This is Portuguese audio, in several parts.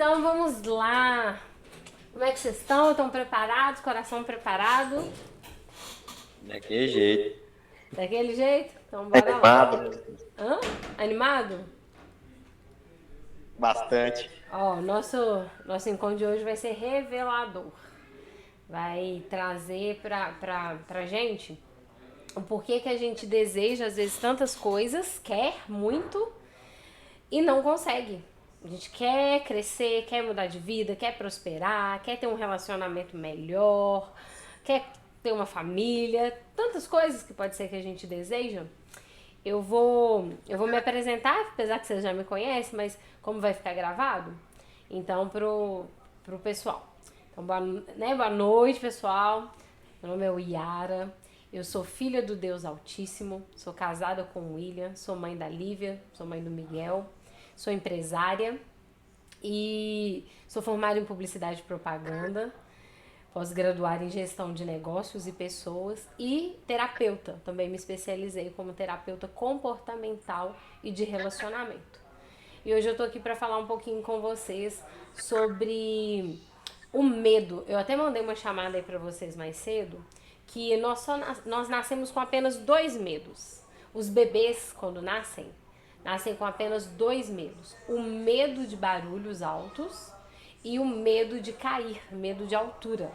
Então vamos lá. Como é que vocês estão? Estão preparados? Coração preparado? Daquele jeito. Daquele jeito? Então bora lá. Animado, Hã? Animado? bastante. Ó, nosso encontro de hoje vai ser revelador. Vai trazer pra gente o porquê que a gente deseja, às vezes, tantas coisas, quer muito e não consegue. A gente quer crescer, quer mudar de vida, quer prosperar, quer ter um relacionamento melhor, quer ter uma família, tantas coisas que pode ser que a gente deseja. Eu vou me apresentar, apesar que vocês já me conhecem, mas como vai ficar gravado, então pro pessoal. Então, boa noite, pessoal. Meu nome é Yara. Eu sou filha do Deus Altíssimo, sou casada com o William, sou mãe da Lívia, sou mãe do Miguel, sou empresária e sou formada em publicidade e propaganda, pós-graduada em gestão de negócios e pessoas e terapeuta. Também me especializei como terapeuta comportamental e de relacionamento. E hoje eu tô aqui para falar um pouquinho com vocês sobre o medo. Eu até mandei uma chamada aí para vocês mais cedo, que nós nascemos com apenas dois medos. Os bebês, quando nascem com apenas dois medos: o medo de barulhos altos e o medo de cair, medo de altura.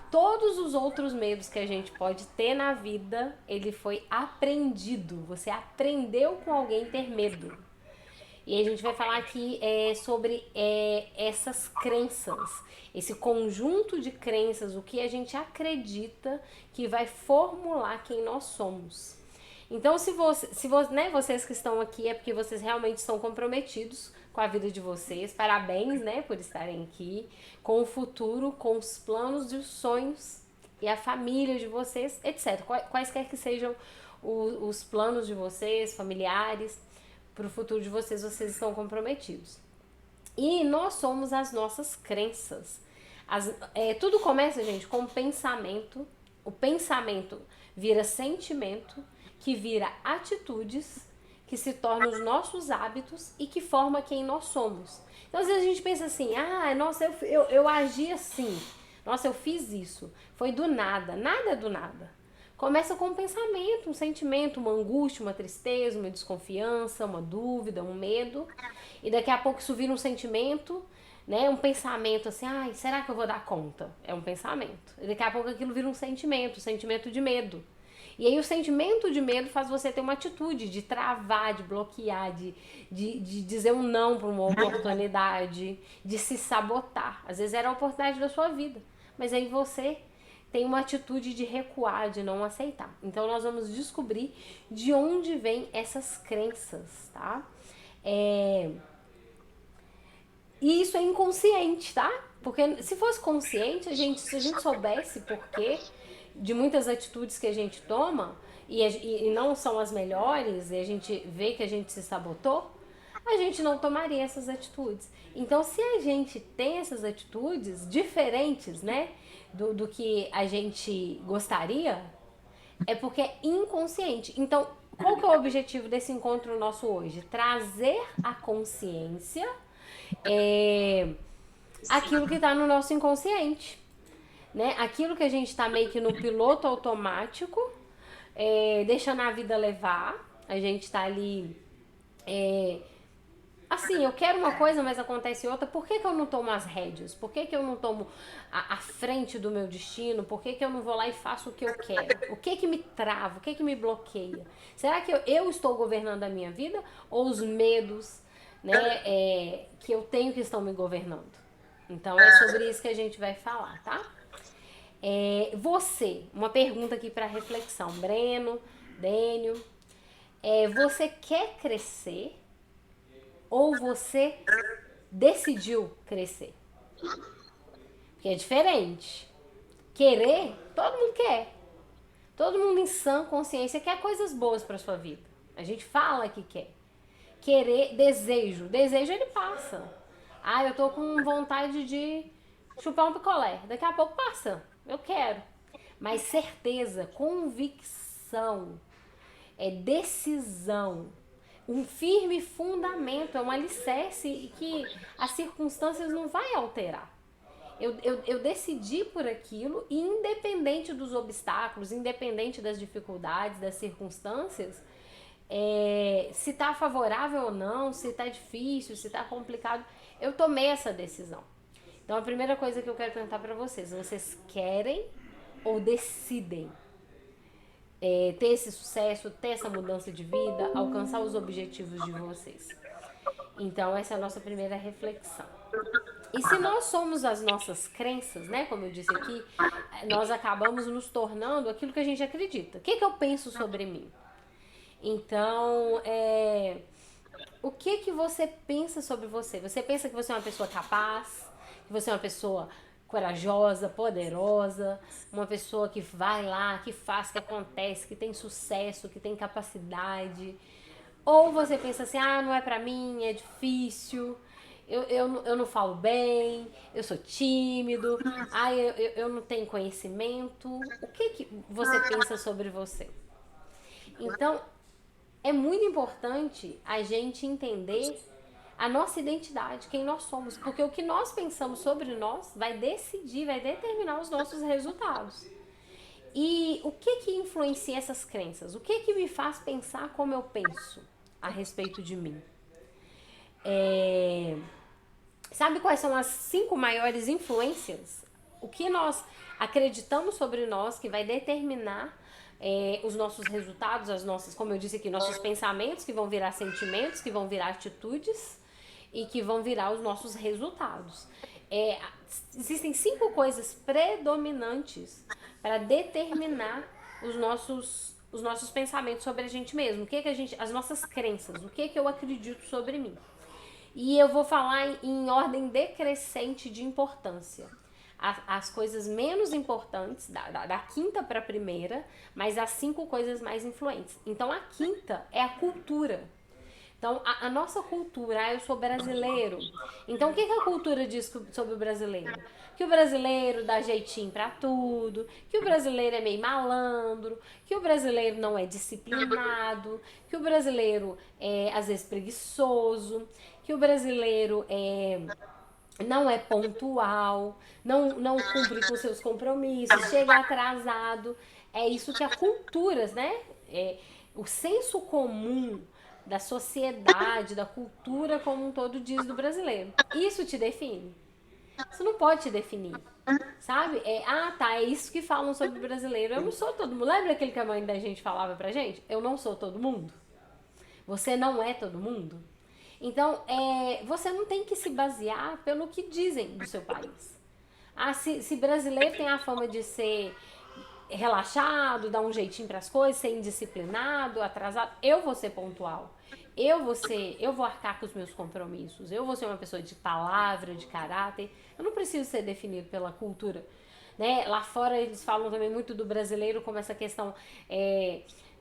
Todos os outros medos que a gente pode ter na vida, ele foi aprendido. Você aprendeu com alguém ter medo. E a gente vai falar aqui sobre essas crenças, esse conjunto de crenças, o que a gente acredita que vai formular quem nós somos. Então, né, vocês que estão aqui é porque vocês realmente estão comprometidos com a vida de vocês. Parabéns, né, por estarem aqui, com o futuro, com os planos e os sonhos e a família de vocês, etc. Quaisquer que sejam os planos de vocês, familiares, para o futuro de vocês, vocês estão comprometidos. E nós somos as nossas crenças. Tudo começa, gente, com pensamento. O pensamento vira sentimento, que vira atitudes, que se tornam os nossos hábitos e que forma quem nós somos. Então, às vezes a gente pensa assim, nossa, eu agi assim, nossa, eu fiz isso. Foi do nada. Nada é do nada. Começa com um pensamento, um sentimento, uma angústia, uma tristeza, uma desconfiança, uma dúvida, um medo. E daqui a pouco isso vira um sentimento, né? Um pensamento assim, será que eu vou dar conta? É um pensamento. E daqui a pouco aquilo vira um sentimento de medo. E aí o sentimento de medo faz você ter uma atitude de travar, de bloquear, de dizer um não para uma oportunidade, de se sabotar. Às vezes era a oportunidade da sua vida, mas aí você tem uma atitude de recuar, de não aceitar. Então nós vamos descobrir de onde vêm essas crenças, tá? E isso é inconsciente, tá? Porque se fosse consciente, se a gente soubesse por quê de muitas atitudes que a gente toma e não são as melhores, e a gente vê que a gente se sabotou, a gente não tomaria essas atitudes. Então, se a gente tem essas atitudes diferentes, né, do que a gente gostaria, é porque é inconsciente. Então, qual que é o objetivo desse encontro nosso hoje? Trazer à consciência aquilo que está no nosso inconsciente, né? Aquilo que a gente está meio que no piloto automático, deixando a vida levar. A gente está ali assim, eu quero uma coisa, mas acontece outra. Por que eu não tomo as rédeas? Por que eu não tomo a frente do meu destino? Por que eu não vou lá e faço o que eu quero? O que me trava? O que me bloqueia? Será que eu estou governando a minha vida? Ou os medos, né, que eu tenho que estão me governando? Então é sobre isso que a gente vai falar, tá? Uma pergunta aqui para reflexão. Breno, Dênio, você quer crescer ou você decidiu crescer? Porque é diferente. Querer, todo mundo quer. Todo mundo em sã consciência quer coisas boas para sua vida. A gente fala que quer. Querer, desejo ele passa. Eu tô com vontade de chupar um picolé. Daqui a pouco passa. Eu quero. Mas certeza, convicção, decisão, um firme fundamento, é um alicerce que as circunstâncias não vai alterar. Eu decidi por aquilo e independente dos obstáculos, independente das dificuldades, das circunstâncias, se tá favorável ou não, se tá difícil, se tá complicado, eu tomei essa decisão. Então a primeira coisa que eu quero perguntar para vocês querem ou decidem ter esse sucesso, ter essa mudança de vida, alcançar os objetivos de vocês? Então essa é a nossa primeira reflexão. E se nós somos as nossas crenças, né, como eu disse aqui, nós acabamos nos tornando aquilo que a gente acredita. O que eu penso sobre mim? Então, o que você pensa sobre você? Você pensa que você é uma pessoa capaz, que você é uma pessoa corajosa, poderosa, uma pessoa que vai lá, que faz, que acontece, que tem sucesso, que tem capacidade? Ou você pensa assim, não é pra mim, é difícil, eu não falo bem, eu sou tímido, eu não tenho conhecimento. O que você pensa sobre você? Então, é muito importante a gente entender a nossa identidade, quem nós somos, porque o que nós pensamos sobre nós vai decidir, vai determinar os nossos resultados. E o que influencia essas crenças? O que me faz pensar como eu penso a respeito de mim? Sabe quais são as 5 maiores influências? O que nós acreditamos sobre nós que vai determinar os nossos resultados, as nossas, como eu disse aqui, nossos pensamentos, que vão virar sentimentos, que vão virar atitudes e que vão virar os nossos resultados. Existem 5 coisas predominantes para determinar os nossos pensamentos sobre a gente mesmo, as nossas crenças, o que eu acredito sobre mim. E eu vou falar em ordem decrescente de importância. As coisas menos importantes, da quinta para a primeira, mas as 5 coisas mais influentes. Então a quinta é a cultura. Então a nossa cultura, eu sou brasileiro. Então o que a cultura diz sobre o brasileiro? Que o brasileiro dá jeitinho pra tudo, que o brasileiro é meio malandro, que o brasileiro não é disciplinado, que o brasileiro é às vezes preguiçoso, que o brasileiro não é pontual, não cumpre com seus compromissos, chega atrasado. É isso que a cultura, né? O senso comum da sociedade, da cultura como um todo diz do brasileiro. Isso te define? Isso não pode te definir, sabe? É isso que falam sobre o brasileiro. Eu não sou todo mundo. Lembra aquele que a mãe da gente falava pra gente? Eu não sou todo mundo. Você não é todo mundo. Então, você não tem que se basear pelo que dizem do seu país. Se brasileiro tem a fama de ser relaxado, dar um jeitinho para as coisas, ser indisciplinado, atrasado, eu vou ser pontual. Eu vou arcar com os meus compromissos. Eu vou ser uma pessoa de palavra, de caráter. Eu não preciso ser definido pela cultura. Né? Lá fora eles falam também muito do brasileiro como essa questão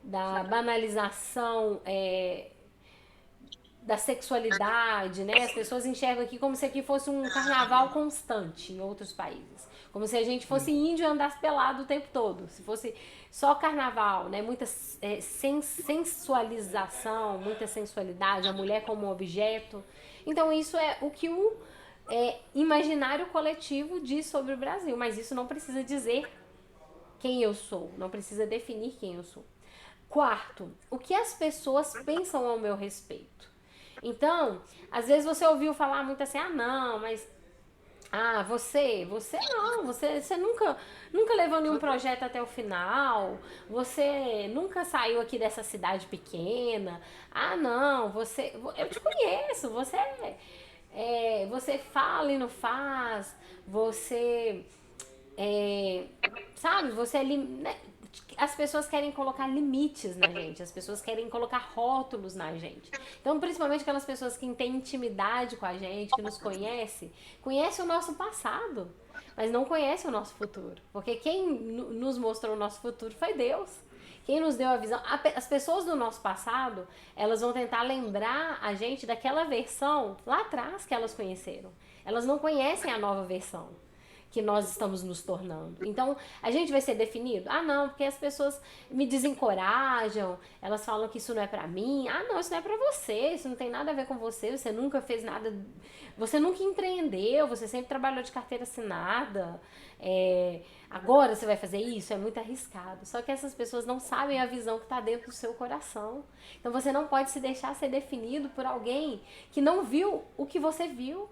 da banalização da sexualidade, né? As pessoas enxergam aqui como se aqui fosse um carnaval constante em outros países. Como se a gente fosse índio e andasse pelado o tempo todo. Se fosse só carnaval, né? Muita sensualização, muita sensualidade, a mulher como objeto. Então isso é o que o imaginário coletivo diz sobre o Brasil. Mas isso não precisa dizer quem eu sou, não precisa definir quem eu sou. Quarto, o que as pessoas pensam ao meu respeito. Então, às vezes você ouviu falar muito assim, não, mas você não, você nunca levou nenhum projeto até o final, você nunca saiu aqui dessa cidade pequena, não, eu te conheço, você fala e não faz, você, sabe, né? As pessoas querem colocar limites na gente, as pessoas querem colocar rótulos na gente. Então, principalmente aquelas pessoas que têm intimidade com a gente, que nos conhece o nosso passado, mas não conhece o nosso futuro. Porque quem nos mostrou o nosso futuro foi Deus. Quem nos deu a visão. As pessoas do nosso passado, elas vão tentar lembrar a gente daquela versão lá atrás que elas conheceram. Elas não conhecem a nova versão. que nós estamos nos tornando. Então, a gente vai ser definido? Ah, não, porque as pessoas me desencorajam, elas falam que isso não é pra mim. Ah, não, isso não é pra você, isso não tem nada a ver com você, você nunca fez nada, você nunca empreendeu, você sempre trabalhou de carteira assinada, agora você vai fazer isso? É muito arriscado. Só que essas pessoas não sabem a visão que está dentro do seu coração. Então, você não pode se deixar ser definido por alguém que não viu o que você viu.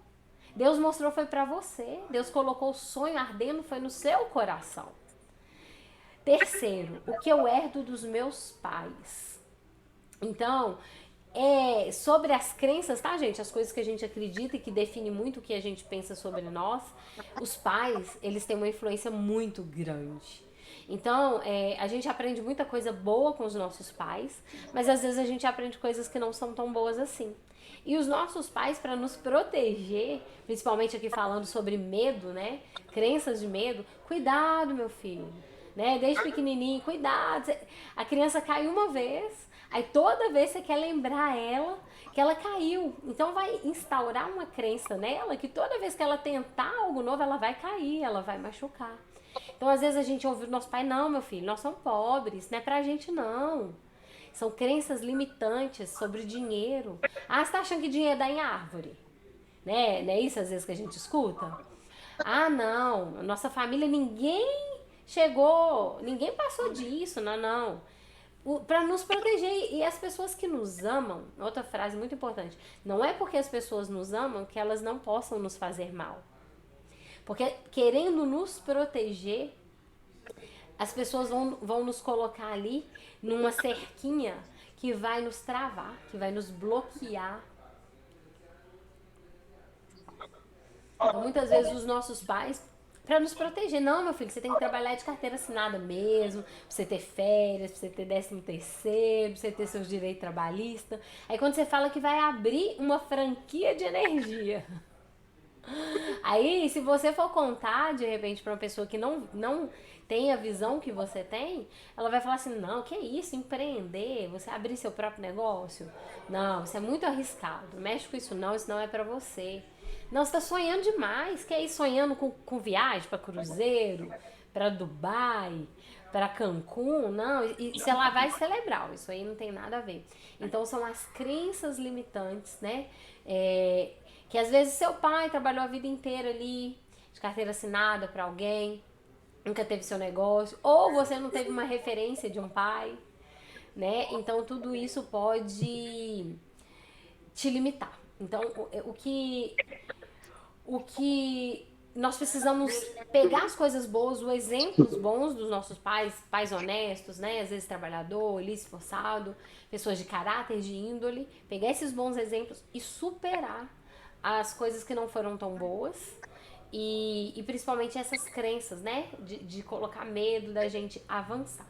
Deus mostrou foi para você. Deus colocou o sonho ardendo foi no seu coração. Terceiro, o que eu herdo dos meus pais. Então, sobre as crenças, tá, gente? As coisas que a gente acredita e que define muito o que a gente pensa sobre nós. Os pais, eles têm uma influência muito grande. Então, a gente aprende muita coisa boa com os nossos pais, mas às vezes a gente aprende coisas que não são tão boas assim. E os nossos pais, para nos proteger, principalmente aqui falando sobre medo, né? Crenças de medo, cuidado, meu filho, né? Desde pequenininho, cuidado. A criança cai uma vez, aí toda vez você quer lembrar ela que ela caiu. Então vai instaurar uma crença nela que toda vez que ela tentar algo novo, ela vai cair, ela vai machucar. Então às vezes a gente ouve do nosso pai, não, meu filho, nós somos pobres, não é pra gente não. São crenças limitantes sobre dinheiro. Ah, você tá achando que dinheiro dá em árvore? Né? Não é isso às vezes que a gente escuta? Ah, não, a nossa família ninguém chegou, ninguém passou disso, não, não. Para nos proteger. E as pessoas que nos amam, outra frase muito importante, não é porque as pessoas nos amam que elas não possam nos fazer mal. Porque querendo nos proteger, as pessoas vão nos colocar ali numa cerquinha que vai nos travar, que vai nos bloquear. Então, muitas vezes os nossos pais, para nos proteger, não, meu filho, você tem que trabalhar de carteira assinada mesmo, pra você ter férias, pra você ter 13º, pra você ter seus direitos trabalhistas. Aí quando você fala que vai abrir uma franquia de energia, aí, se você for contar, de repente, pra uma pessoa que não tem a visão que você tem, ela vai falar assim, não, que isso, empreender, você abrir seu próprio negócio? Não, isso é muito arriscado, mexe com isso não é pra você. Não, você tá sonhando demais, que é isso, sonhando com viagem pra cruzeiro, pra Dubai, pra Cancún, não, isso é lavagem cerebral, isso aí não tem nada a ver. Então, são as crenças limitantes, né, que às vezes seu pai trabalhou a vida inteira ali, de carteira assinada pra alguém, nunca teve seu negócio, ou você não teve uma referência de um pai, né? Então tudo isso pode te limitar. Então o que nós precisamos pegar as coisas boas, os exemplos bons dos nossos pais, pais honestos, né? Às vezes trabalhador, ali esforçado, pessoas de caráter, de índole, pegar esses bons exemplos e superar as coisas que não foram tão boas e principalmente essas crenças, né? De colocar medo da gente avançar.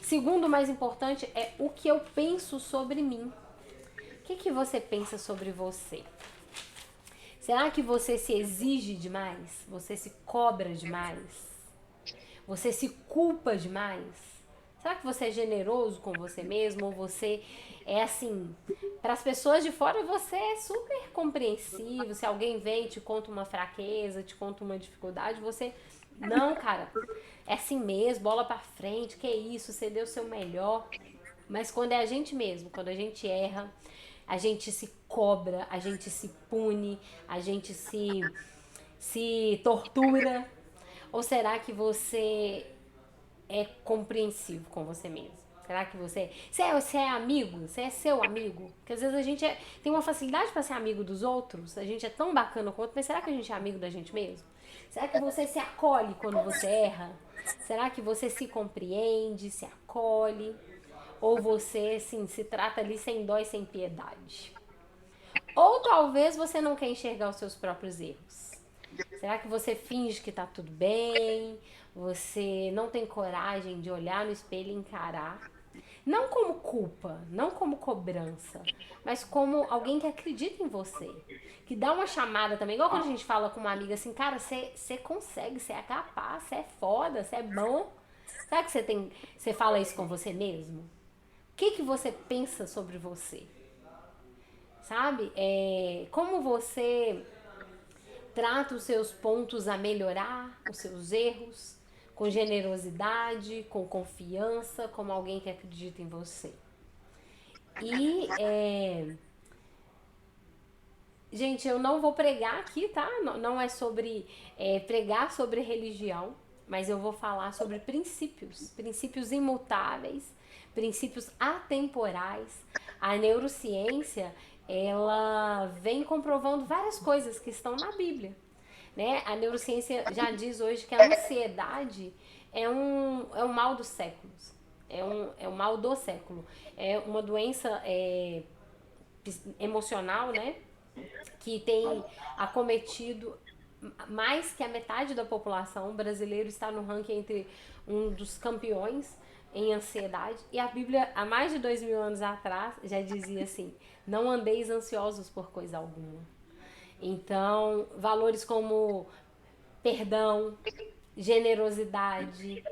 Segundo, mais importante, é o que eu penso sobre mim. O que você pensa sobre você? Será que você se exige demais? Você se cobra demais? Você se culpa demais? Será que você é generoso com você mesmo? Ou você é assim, para as pessoas de fora você é super compreensivo. Se alguém vem e te conta uma fraqueza, te conta uma dificuldade, você, não, cara, é assim mesmo, bola pra frente, que isso, você deu o seu melhor. Mas quando é a gente mesmo, quando a gente erra, a gente se cobra, a gente se pune, a gente se tortura. Ou será que você é compreensivo com você mesmo? Será que você é amigo? Você é seu amigo? Porque às vezes a gente tem uma facilidade para ser amigo dos outros, a gente é tão bacana com o outro, mas será que a gente é amigo da gente mesmo? Será que você se acolhe quando você erra? Será que você se compreende, se acolhe? Ou você, assim, se trata ali sem dó e sem piedade? Ou talvez você não quer enxergar os seus próprios erros. Será que você finge que tá tudo bem? Você não tem coragem de olhar no espelho e encarar? Não como culpa, não como cobrança, mas como alguém que acredita em você. Que dá uma chamada também, igual quando a gente fala com uma amiga assim, cara, você consegue, você é capaz, você é foda, você é bom. Será que você fala isso com você mesmo? O que você pensa sobre você? Sabe? Como você trata os seus pontos a melhorar, os seus erros, com generosidade, com confiança, como alguém que acredita em você. E, gente, eu não vou pregar aqui, tá? Não é sobre pregar sobre religião, mas eu vou falar sobre princípios, princípios imutáveis, princípios atemporais. A neurociência, ela vem comprovando várias coisas que estão na Bíblia, né? A neurociência já diz hoje que a ansiedade é um mal dos séculos. É um mal do século. É uma doença emocional, né? Que tem acometido mais que a metade da população. O brasileiro está no ranking entre um dos campeões em ansiedade. E a Bíblia, há mais de 2000 anos atrás, já dizia assim: não andeis ansiosos por coisa alguma. Então, valores como perdão, generosidade,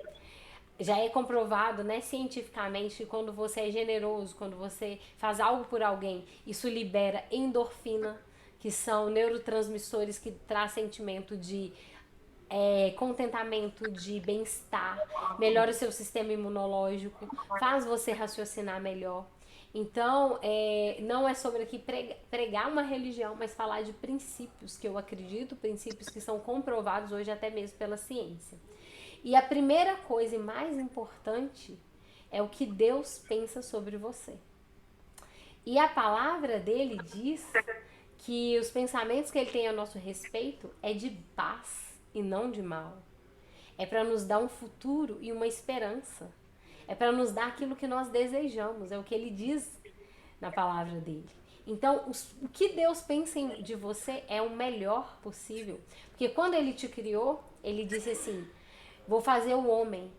já é comprovado, né, cientificamente, que quando você é generoso, quando você faz algo por alguém, isso libera endorfina, que são neurotransmissores que traz sentimento de contentamento, de bem-estar, melhora o seu sistema imunológico, faz você raciocinar melhor. Então, não é sobre aqui pregar uma religião, mas falar de princípios que eu acredito, princípios que são comprovados hoje até mesmo pela ciência. E a primeira coisa e mais importante é o que Deus pensa sobre você. E a palavra dele diz que os pensamentos que ele tem a nosso respeito é de paz e não de mal. É para nos dar um futuro e uma esperança. É para nos dar aquilo que nós desejamos. É o que ele diz na palavra dele. Então, o que Deus pensa de você é o melhor possível. Porque quando ele te criou, ele disse assim: vou fazer o homem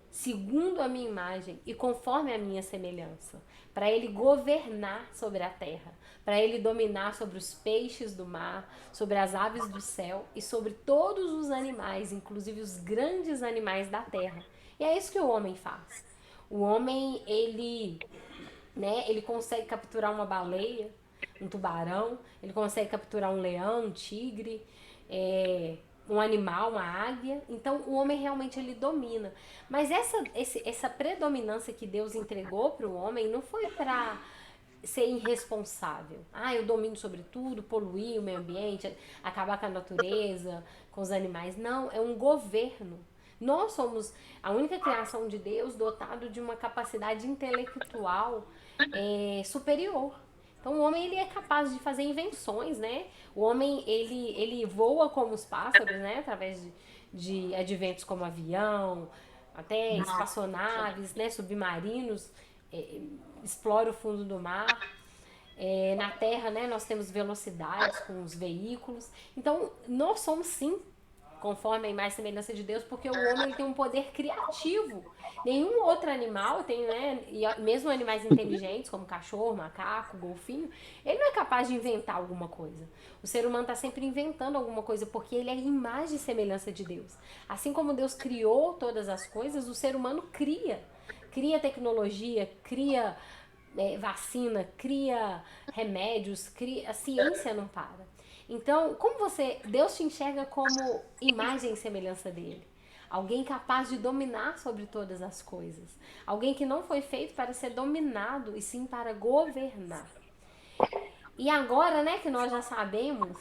segundo a minha imagem e conforme a minha semelhança, para ele governar sobre a terra, para ele dominar sobre os peixes do mar, sobre as aves do céu e sobre todos os animais, inclusive os grandes animais da terra. E é isso que o homem faz. O homem, ele consegue capturar uma baleia, um tubarão, ele consegue capturar um leão, um tigre, um animal, uma águia. Então o homem realmente ele domina. Mas essa predominância que Deus entregou para o homem não foi para ser irresponsável. Eu domino sobre tudo, poluir o meio ambiente, acabar com a natureza, com os animais. Não, é um governo. Nós somos a única criação de Deus dotado de uma capacidade intelectual superior. Então o homem ele é capaz de fazer invenções, né? O homem ele voa como os pássaros, né? Através de adventos como avião, até espaçonaves, né? Submarinos, explora o fundo do mar. Na Terra, né? Nós temos velocidades com os veículos. Então nós somos sim conforme a imagem e semelhança de Deus, porque o homem ele tem um poder criativo. Nenhum outro animal tem, né? E mesmo animais inteligentes, como cachorro, macaco, golfinho, ele não é capaz de inventar alguma coisa. O ser humano está sempre inventando alguma coisa, porque ele é imagem e semelhança de Deus. Assim como Deus criou todas as coisas, o ser humano cria. Cria tecnologia, cria vacina, cria remédios, a ciência não para. Então, Deus te enxerga como imagem e semelhança dele. Alguém capaz de dominar sobre todas as coisas. Alguém que não foi feito para ser dominado, e sim para governar. E agora, né, que nós já sabemos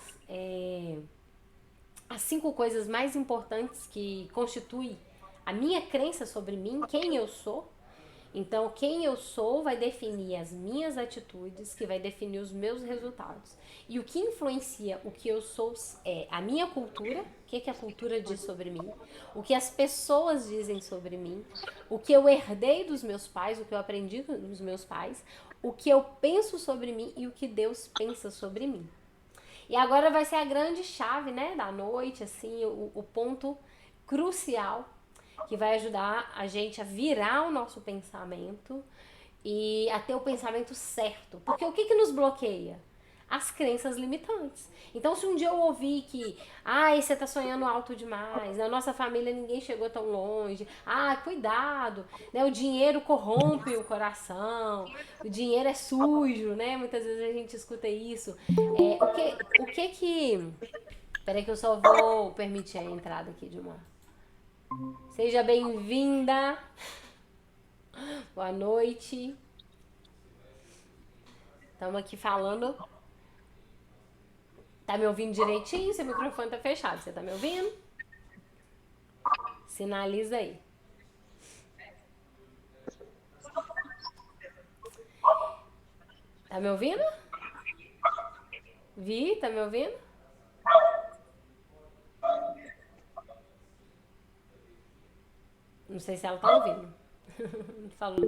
as 5 coisas mais importantes que constituem a minha crença sobre mim, quem eu sou. Então, quem eu sou vai definir as minhas atitudes, que vai definir os meus resultados. E o que influencia o que eu sou é a minha cultura, o que a cultura diz sobre mim, o que as pessoas dizem sobre mim, o que eu herdei dos meus pais, o que eu aprendi dos meus pais, o que eu penso sobre mim e o que Deus pensa sobre mim. E agora vai ser a grande chave, né, da noite, assim, o ponto crucial que vai ajudar a gente a virar o nosso pensamento e a ter o pensamento certo. Porque o que nos bloqueia? As crenças limitantes. Então, se um dia eu ouvir que você tá sonhando alto demais, na nossa família ninguém chegou tão longe, cuidado, né? O dinheiro corrompe o coração, o dinheiro é sujo, né? Muitas vezes a gente escuta isso. Peraí que eu só vou permitir a entrada aqui de uma. Seja bem-vinda. Boa noite. Estamos aqui falando. Tá me ouvindo direitinho? Seu microfone tá fechado. Você tá me ouvindo? Sinaliza aí. Tá me ouvindo? Vi, tá me ouvindo? Não sei se ela tá ouvindo. Falou.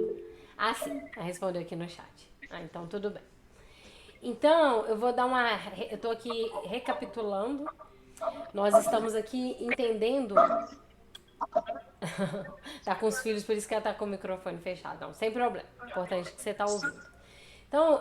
Ah, sim. Ela respondeu aqui no chat. Ah, então tudo bem. Então, eu vou dar uma. Eu tô aqui recapitulando. Nós estamos aqui entendendo. Tá com os filhos, por isso que ela tá com o microfone fechado. Não, sem problema. Importante que você tá ouvindo. Então,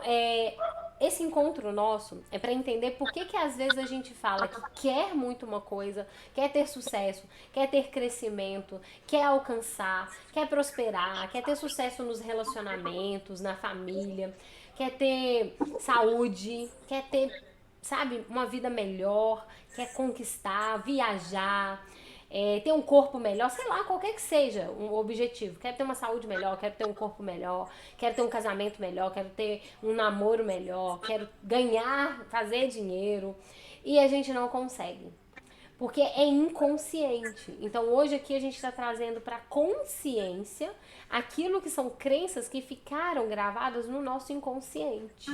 esse encontro nosso é para entender por que às vezes a gente fala que quer muito uma coisa, quer ter sucesso, quer ter crescimento, quer alcançar, quer prosperar, quer ter sucesso nos relacionamentos, na família, quer ter saúde, quer ter, sabe, uma vida melhor, quer conquistar, viajar, ter um corpo melhor, sei lá, qualquer que seja um objetivo. Quero ter uma saúde melhor, quero ter um corpo melhor, quero ter um casamento melhor, quero ter um namoro melhor, quero ganhar, fazer dinheiro. E a gente não consegue. Porque é inconsciente. Então hoje aqui a gente está trazendo para consciência aquilo que são crenças que ficaram gravadas no nosso inconsciente.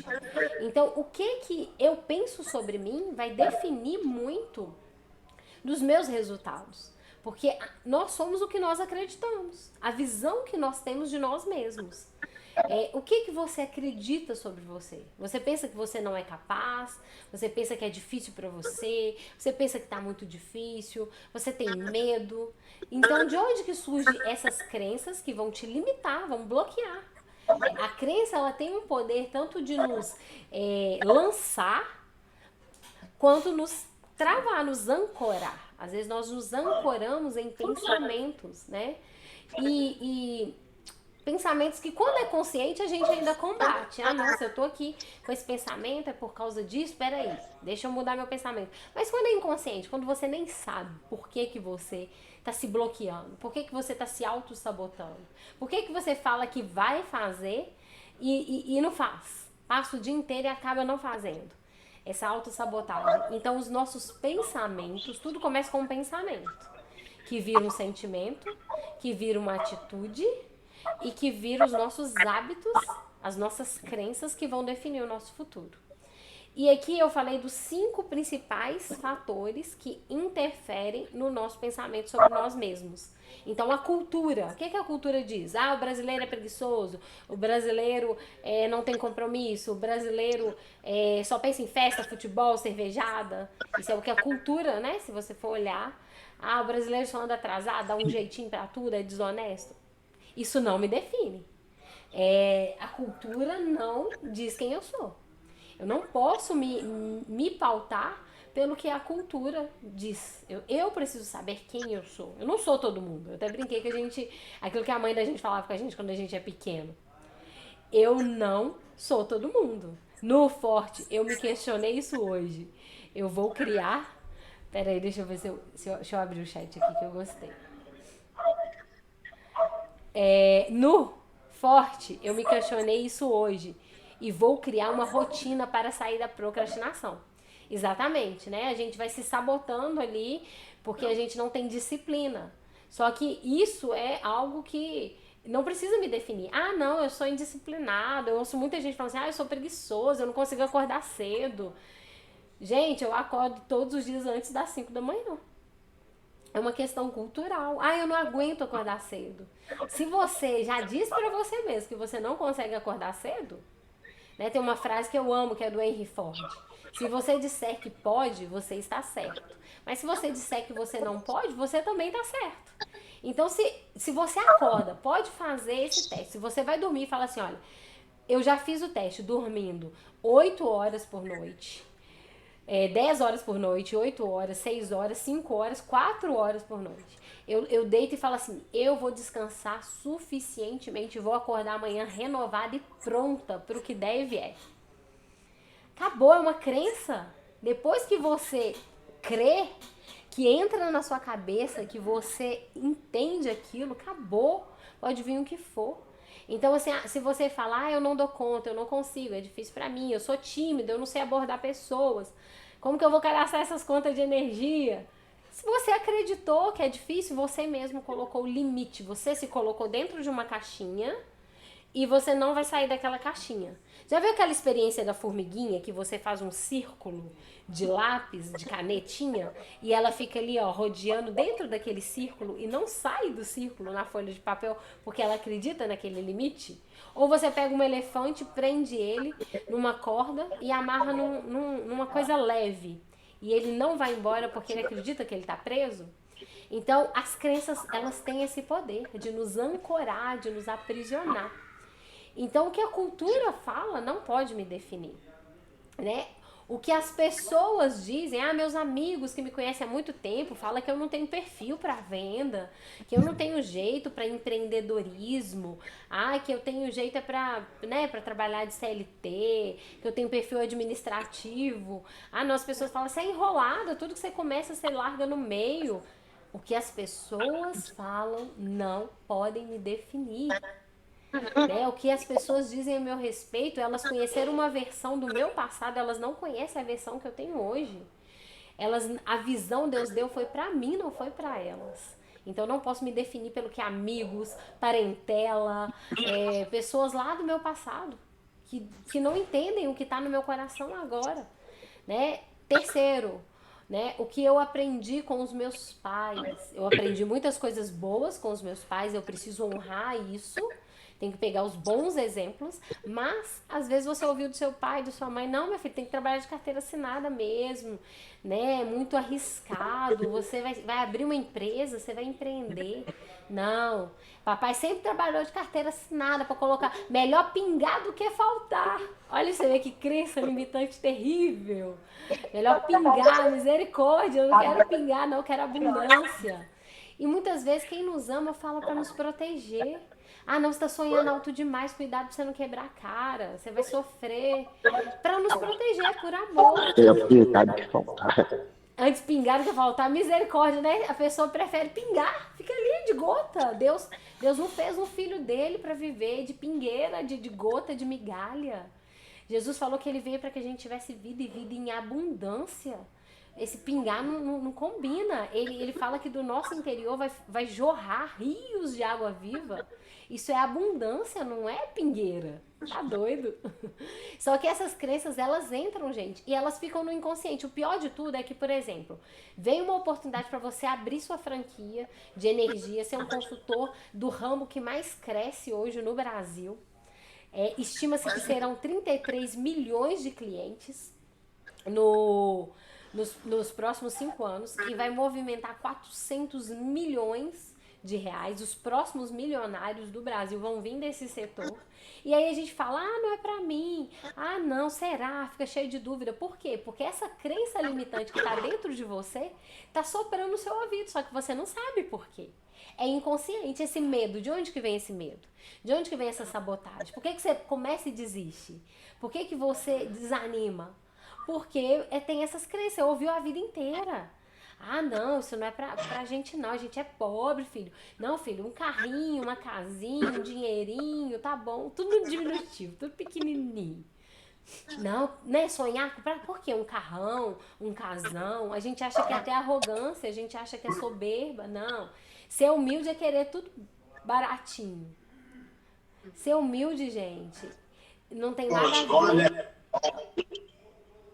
Então o que eu penso sobre mim vai definir muito dos meus resultados. Porque nós somos o que nós acreditamos. A visão que nós temos de nós mesmos. O que você acredita sobre você? Você pensa que você não é capaz? Você pensa que é difícil para você? Você pensa que está muito difícil? Você tem medo? Então, de onde que surgem essas crenças que vão te limitar, vão bloquear? A crença, ela tem um poder tanto de nos lançar, quanto nos travar, nos ancorar. Às vezes nós nos ancoramos em pensamentos, né? E pensamentos que quando é consciente a gente ainda combate. Ah, nossa, eu tô aqui com esse pensamento, é por causa disso, peraí, deixa eu mudar meu pensamento. Mas quando é inconsciente, quando você nem sabe por que você tá se bloqueando, por que você tá se auto-sabotando, por que você fala que vai fazer e não faz, passa o dia inteiro e acaba não fazendo. Essa autossabotagem. Então, os nossos pensamentos, tudo começa com um pensamento, que vira um sentimento, que vira uma atitude e que vira os nossos hábitos, as nossas crenças que vão definir o nosso futuro. E aqui eu falei dos 5 principais fatores que interferem no nosso pensamento sobre nós mesmos. Então, a cultura. O que a cultura diz? Ah, o brasileiro é preguiçoso, o brasileiro não tem compromisso, o brasileiro só pensa em festa, futebol, cervejada. Isso é o que a cultura, né? Se você for olhar. Ah, o brasileiro só anda atrasado, dá um jeitinho pra tudo, é desonesto. Isso não me define. A cultura não diz quem eu sou. Eu não posso me pautar pelo que a cultura diz. Eu preciso saber quem eu sou. Eu não sou todo mundo. Eu até brinquei que a gente... Aquilo que a mãe da gente falava com a gente quando a gente é pequeno. Eu não sou todo mundo. No Forte, eu me questionei isso hoje. Eu vou criar... Peraí, deixa eu ver deixa eu abrir o chat aqui que eu gostei. No Forte, eu me questionei isso hoje. E vou criar uma rotina para sair da procrastinação. Exatamente, né? A gente vai se sabotando ali porque a gente não tem disciplina. Só que isso é algo que não precisa me definir. Ah, não, eu sou indisciplinado. Eu ouço muita gente falando assim, eu sou preguiçoso, eu não consigo acordar cedo. Gente, eu acordo todos os dias antes das 5 da manhã. É uma questão cultural. Ah, eu não aguento acordar cedo. Se você já diz para você mesmo que você não consegue acordar cedo... Né? Tem uma frase que eu amo, que é do Henry Ford. Se você disser que pode, você está certo. Mas se você disser que você não pode, você também está certo. Então, se você acorda, pode fazer esse teste. Se você vai dormir e fala assim, olha, eu já fiz o teste dormindo 8 horas por noite, 10 horas por noite, 8 horas, 6 horas, 5 horas, 4 horas por noite. Eu deito e falo assim, eu vou descansar suficientemente, vou acordar amanhã renovada e pronta para o que der e vier. Acabou, é uma crença. Depois que você crê, que entra na sua cabeça, que você entende aquilo, acabou. Pode vir o que for. Então, assim, se você falar, eu não dou conta, eu não consigo, é difícil pra mim, eu sou tímido, eu não sei abordar pessoas, como que eu vou cadastrar essas contas de energia? Se você acreditou que é difícil, você mesmo colocou o limite, você se colocou dentro de uma caixinha e você não vai sair daquela caixinha. Já viu aquela experiência da formiguinha que você faz um círculo de lápis, de canetinha, e ela fica ali, ó, rodeando dentro daquele círculo e não sai do círculo na folha de papel porque ela acredita naquele limite? Ou você pega um elefante, prende ele numa corda e amarra numa coisa leve e ele não vai embora porque ele acredita que ele está preso? Então, as crenças, elas têm esse poder de nos ancorar, de nos aprisionar. Então, o que a cultura fala não pode me definir, né? O que as pessoas dizem, meus amigos que me conhecem há muito tempo falam que eu não tenho perfil para venda, que eu não tenho jeito para empreendedorismo, que eu tenho jeito para, né, para trabalhar de CLT, que eu tenho perfil administrativo. Não, as pessoas falam, você é enrolada, tudo que você começa você larga no meio. O que as pessoas falam não podem me definir. Né? O que as pessoas dizem a meu respeito, elas conheceram uma versão do meu passado, elas não conhecem a versão que eu tenho hoje. A visão Deus deu foi pra mim, não foi pra elas. Então eu não posso me definir pelo que amigos, parentela, pessoas lá do meu passado que não entendem o que está no meu coração agora, né? Terceiro, né? O que eu aprendi com os meus pais. Eu aprendi muitas coisas boas com os meus pais, eu preciso honrar isso. Tem que pegar os bons exemplos, mas às vezes você ouviu do seu pai, da sua mãe, não, meu filho, tem que trabalhar de carteira assinada mesmo, né? Muito arriscado, você vai abrir uma empresa, você vai empreender. Não, papai sempre trabalhou de carteira assinada para colocar melhor pingar do que faltar. Olha, você vê que crença limitante terrível. Melhor pingar, misericórdia, eu não quero pingar, não, eu quero abundância. E muitas vezes quem nos ama fala para nos proteger. Não, você tá sonhando alto demais, cuidado pra você não quebrar a cara, você vai sofrer. Pra nos proteger, por amor. Antes pingar do que faltar, misericórdia, né? A pessoa prefere pingar, fica ali de gota. Deus não fez um filho dele pra viver de pingueira, de gota, de migalha. Jesus falou que ele veio para que a gente tivesse vida e vida em abundância. Esse pingar não combina. Ele fala que do nosso interior vai jorrar rios de água viva. Isso é abundância, não é pingueira. Tá doido? Só que essas crenças, elas entram, gente, e elas ficam no inconsciente. O pior de tudo é que, por exemplo, vem uma oportunidade para você abrir sua franquia de energia, ser um consultor do ramo que mais cresce hoje no Brasil. Estima-se que serão 33 milhões de clientes nos próximos 5 anos, que vai movimentar 400 milhões de reais. Os próximos milionários do Brasil vão vir desse setor. E aí a gente fala, não é pra mim. Não, será? Fica cheio de dúvida. Por quê? Porque essa crença limitante que tá dentro de você tá soprando no seu ouvido, só que você não sabe por quê. É inconsciente esse medo. De onde que vem esse medo? De onde que vem essa sabotagem? Por que você começa e desiste? Por que você desanima? Porque tem essas crenças, você ouviu a vida inteira. Não, isso não é pra gente não, a gente é pobre, filho. Não, filho, um carrinho, uma casinha, um dinheirinho, tá bom. Tudo no diminutivo, tudo pequenininho. Não, né, sonhar, por quê? Um carrão, um casão. A gente acha que é até arrogância, a gente acha que é soberba. Não, ser humilde é querer tudo baratinho. Ser humilde, gente, não tem nada a ver.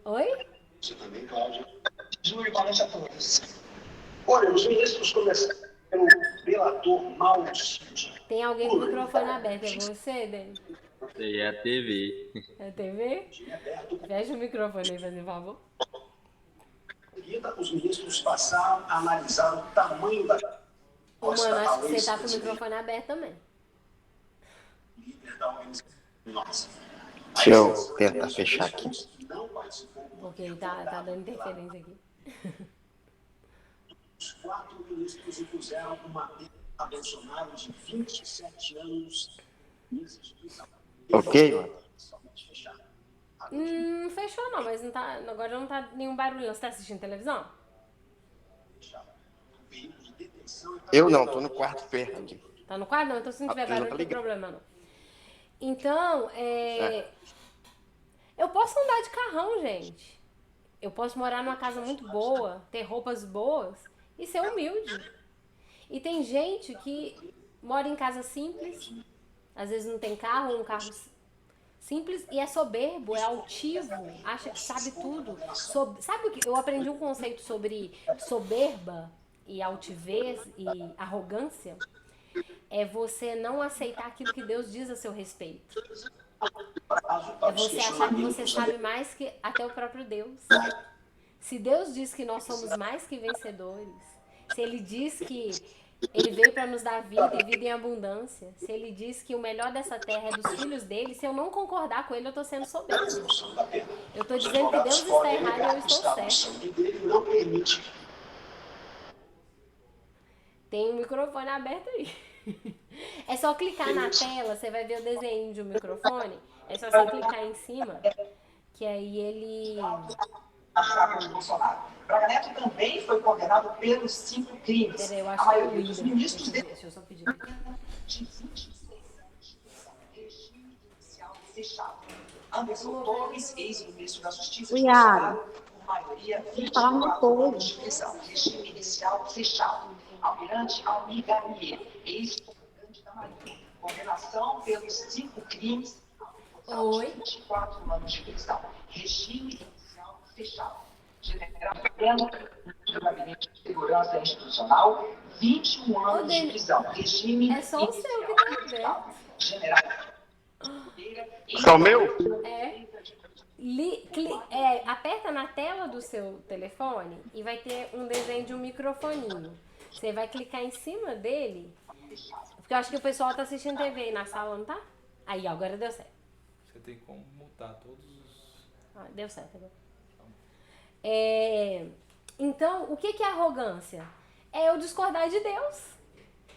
Oi? Você também, Cláudia. Júlio, parece a todos. Olha, os ministros começaram pelo delator Malcídio. Tem alguém com o microfone aberto, é você, Dani? É a TV. É a TV? Fecha o microfone aí, fazendo favor. Os ministros passaram a analisar o tamanho da... Mano, acho que você tá com o microfone aberto também. Deixa eu tentar fechar aqui. Porque ele tá dando interferência aqui. Os 4 ministros impuseram uma pena a Bolsonaro de 27 anos. Ok, mano? Fechou não, mas não tá, agora não tá nenhum barulho. Você tá assistindo televisão? Eu não, tô no quarto perto aqui. Tá no quarto? Não, então se não tiver barulho, não tem problema, não. Então, eu posso andar de carrão, gente. Eu posso morar numa casa muito boa, ter roupas boas e ser humilde. E tem gente que mora em casa simples, às vezes não tem carro, um carro simples, e é soberbo, é altivo, acha que sabe tudo. Sabe o que? Eu aprendi um conceito sobre soberba e altivez e arrogância. É você não aceitar aquilo que Deus diz a seu respeito. É você achar que você sabe mais que até o próprio Deus. Se Deus diz que nós somos mais que vencedores, se Ele diz que Ele veio para nos dar vida e vida em abundância, se Ele diz que o melhor dessa terra é dos filhos dele, se eu não concordar com Ele, eu estou sendo soberbo. Eu estou dizendo que Deus está errado e eu estou certo. Tem um microfone aberto aí. É só clicar na tela, você vai ver o desenho de um microfone. É só você clicar em cima, que aí ele... Braga Neto também foi condenado pelos 5 crimes. Peraí, eu acho que é o Windows. Deixa eu só pedir. De 26 anos de regime inicial fechado. Anderson Torres, ex-ministro da Justiça, de Bolsonaro, por maioria, 24 anos de prisão. Regime inicial fechado. Almirante Almir Garnier, ex-comandante da Marinha. Condenação pelos 5 crimes. 24 anos de prisão. Regime inicial fechado. General Heleno, do Gabinete de Segurança Institucional, 21 anos de prisão. Regime é só o seu que tá aberto. General. Só o meu? Aperta na tela do seu telefone e vai ter um desenho de um microfoninho. Você vai clicar em cima dele, porque eu acho que o pessoal tá assistindo TV aí na sala, não tá? Aí, agora deu certo. Você tem como mutar todos os... Deu certo agora. Então, o que é arrogância? É eu discordar de Deus.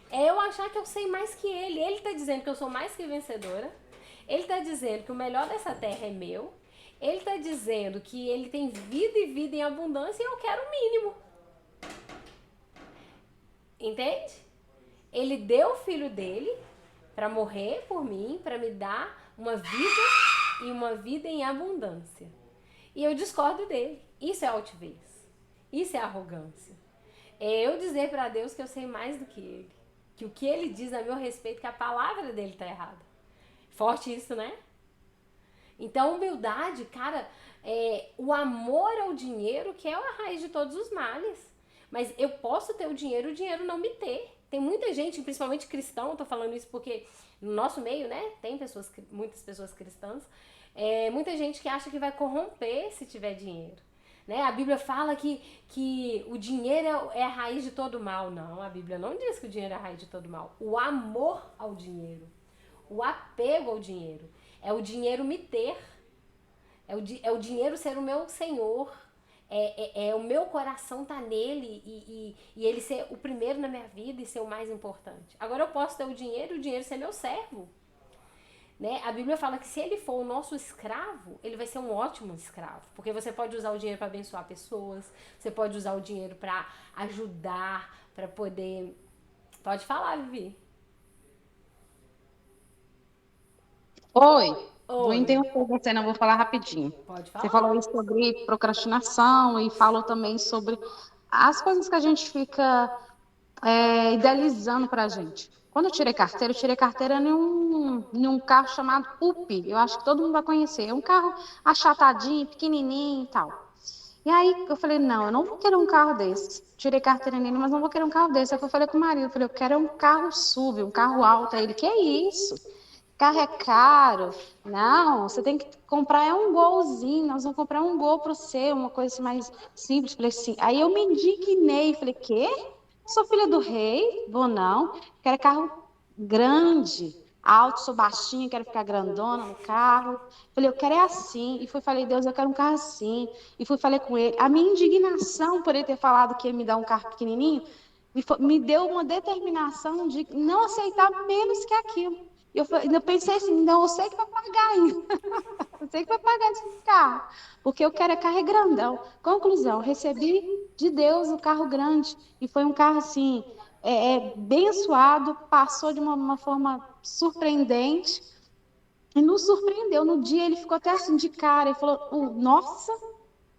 É eu achar que eu sei mais que Ele. Ele está dizendo que eu sou mais que vencedora. Ele está dizendo que o melhor dessa terra é meu. Ele está dizendo que Ele tem vida e vida em abundância e eu quero o mínimo. Entende? Ele deu o filho dele para morrer por mim, para me dar uma vida e uma vida em abundância. E eu discordo dele. Isso é altivez. Isso é arrogância. É eu dizer para Deus que eu sei mais do que Ele. Que o que Ele diz a meu respeito, que a palavra dele está errada. Forte isso, né? Então, humildade, cara, o amor ao dinheiro que é a raiz de todos os males. Mas eu posso ter o dinheiro não me ter. Tem muita gente, principalmente cristão, eu tô falando isso porque no nosso meio, né, tem muitas pessoas cristãs, muita gente que acha que vai corromper se tiver dinheiro. Né? A Bíblia fala que o dinheiro é a raiz de todo mal. Não, a Bíblia não diz que o dinheiro é a raiz de todo mal. O amor ao dinheiro, o apego ao dinheiro, é o dinheiro me ter, é o dinheiro ser o meu senhor, é o meu coração tá nele e ele ser o primeiro na minha vida e ser o mais importante. Agora eu posso ter o dinheiro ser meu servo. Né? A Bíblia fala que se ele for o nosso escravo, ele vai ser um ótimo escravo. Porque você pode usar o dinheiro para abençoar pessoas, você pode usar o dinheiro para ajudar, para poder... Pode falar, Vivi. Oi. Vou interromper você, não vou falar rapidinho. Pode falar. Você falou aí sobre procrastinação e falou também sobre as coisas que a gente fica idealizando para a gente. Quando eu tirei carteira em um carro chamado Up. Eu acho que todo mundo vai conhecer. É um carro achatadinho, pequenininho e tal. E aí eu falei, não, eu não vou querer um carro desse. Tirei carteira nele, mas não vou querer um carro desse. Aí eu falei com o marido, eu falei, eu quero um carro SUV, um carro alto. Aí ele, que é isso? Carro é caro. Não, você tem que comprar um Golzinho. Nós vamos comprar um Gol para você, uma coisa assim mais simples. Falei assim. Aí eu me indignei, falei, quê? Sou filha do rei, vou não. Quero carro grande, alto, sou baixinha, quero ficar grandona no carro. Falei, eu quero assim. E falei, Deus, eu quero um carro assim. E falei com ele. A minha indignação por ele ter falado que ia me dar um carro pequenininho me deu uma determinação de não aceitar menos que aquilo. Eu pensei assim, não, eu sei que vai pagar ainda. Eu sei que vai pagar esse carro. Porque eu quero carro grandão. Conclusão, recebi de Deus o carro grande. E foi um carro assim, abençoado, passou de uma forma surpreendente e nos surpreendeu. No dia ele ficou até assim de cara e falou: Nossa,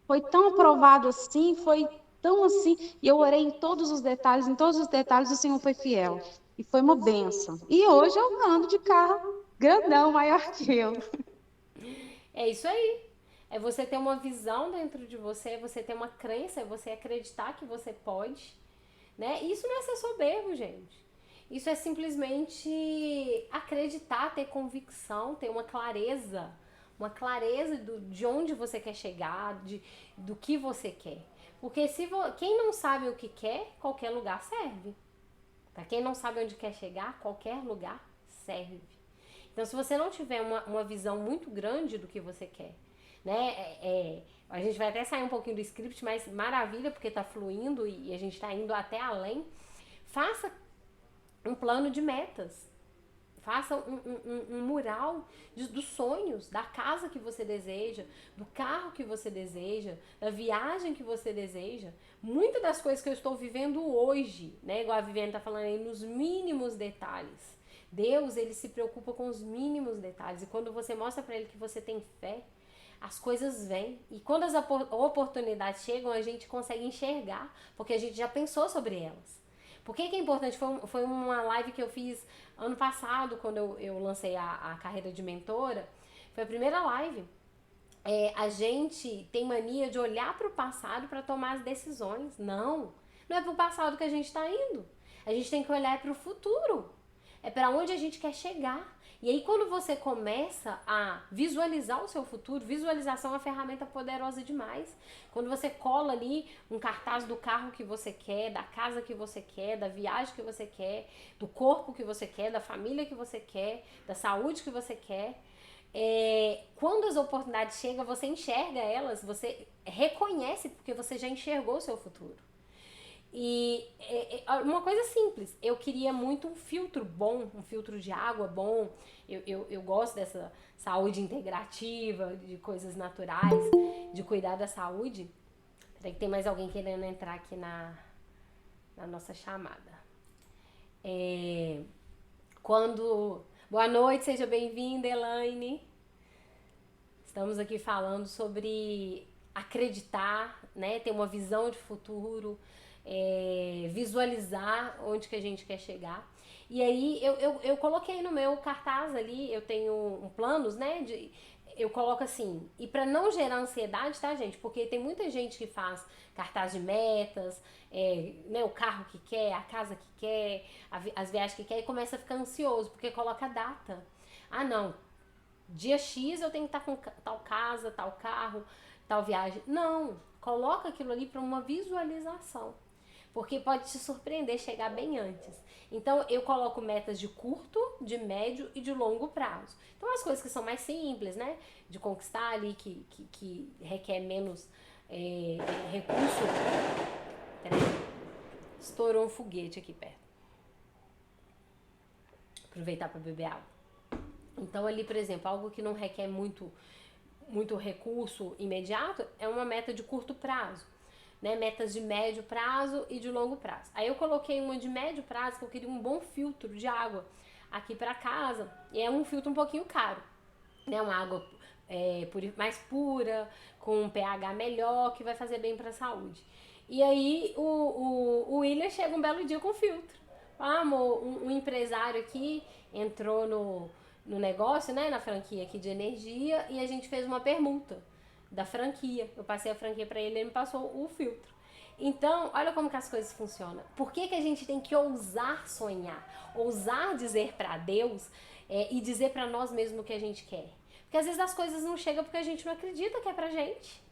foi tão aprovado assim, foi tão assim. E eu orei em todos os detalhes o Senhor foi fiel. E foi uma bênção. E hoje eu ando de carro grandão, maior que eu. É isso aí. É você ter uma visão dentro de você, é você ter uma crença, é você acreditar que você pode, né? Isso não é ser soberbo, gente. Isso é simplesmente acreditar, ter convicção, ter uma clareza de onde você quer chegar, do que você quer. Porque quem não sabe o que quer, qualquer lugar serve. Para quem não sabe onde quer chegar, qualquer lugar serve. Então, se você não tiver uma visão muito grande do que você quer, né? A gente vai até sair um pouquinho do script, mas maravilha, porque tá fluindo e a gente tá indo até além. Faça um plano de metas. Faça um mural dos sonhos, da casa que você deseja, do carro que você deseja, da viagem que você deseja. Muitas das coisas que eu estou vivendo hoje, né? Igual a Viviane tá falando aí, nos mínimos detalhes. Deus, ele se preocupa com os mínimos detalhes. E quando você mostra para ele que você tem fé, as coisas vêm. E quando as oportunidades chegam, a gente consegue enxergar, porque a gente já pensou sobre elas. Por que é importante? Foi uma live que eu fiz ano passado, quando eu lancei a carreira de mentora. Foi a primeira live. A gente tem mania de olhar para o passado para tomar as decisões. Não é para o passado que a gente está indo. A gente tem que olhar para o futuro. É para onde a gente quer chegar. E aí, quando você começa a visualizar o seu futuro, visualização é uma ferramenta poderosa demais. Quando você cola ali um cartaz do carro que você quer, da casa que você quer, da viagem que você quer, do corpo que você quer, da família que você quer, da saúde que você quer, quando as oportunidades chegam, você enxerga elas, você reconhece porque você já enxergou o seu futuro. E uma coisa simples, eu queria muito um filtro bom, um filtro de água bom. Eu gosto dessa saúde integrativa, de coisas naturais, de cuidar da saúde. Peraí que tem mais alguém querendo entrar aqui na nossa chamada. Boa noite, seja bem-vinda, Elaine. Estamos aqui falando sobre acreditar, né? Ter uma visão de futuro, visualizar onde que a gente quer chegar. E aí eu coloquei no meu cartaz ali, eu tenho planos, né? Eu coloco assim, e para não gerar ansiedade, tá, gente? Porque tem muita gente que faz cartaz de metas, né, o carro que quer, a casa que quer, as viagens que quer, e começa a ficar ansioso, porque coloca data. Ah, não, dia X eu tenho que estar com tal casa, tal carro, tal viagem. Não, coloca aquilo ali para uma visualização. Porque pode te surpreender chegar bem antes. Então, eu coloco metas de curto, de médio e de longo prazo. Então, as coisas que são mais simples, né? De conquistar ali, que requer menos recurso. Peraí. Estourou um foguete aqui perto. Aproveitar para beber água. Então, ali, por exemplo, algo que não requer muito recurso imediato é uma meta de curto prazo. Né, metas de médio prazo e de longo prazo. Aí eu coloquei uma de médio prazo, que eu queria um bom filtro de água aqui para casa, e é um filtro um pouquinho caro, né, uma água mais pura, com um pH melhor, que vai fazer bem para a saúde. E aí o William chega um belo dia com filtro. Ah, amor, um empresário aqui entrou no negócio, né, na franquia aqui de energia, e a gente fez uma permuta da franquia. Eu passei a franquia para ele, ele me passou o filtro. Então, olha como que as coisas funcionam. Por que a gente tem que ousar sonhar? Ousar dizer para Deus e dizer para nós mesmos o que a gente quer? Porque às vezes as coisas não chegam porque a gente não acredita que é pra gente.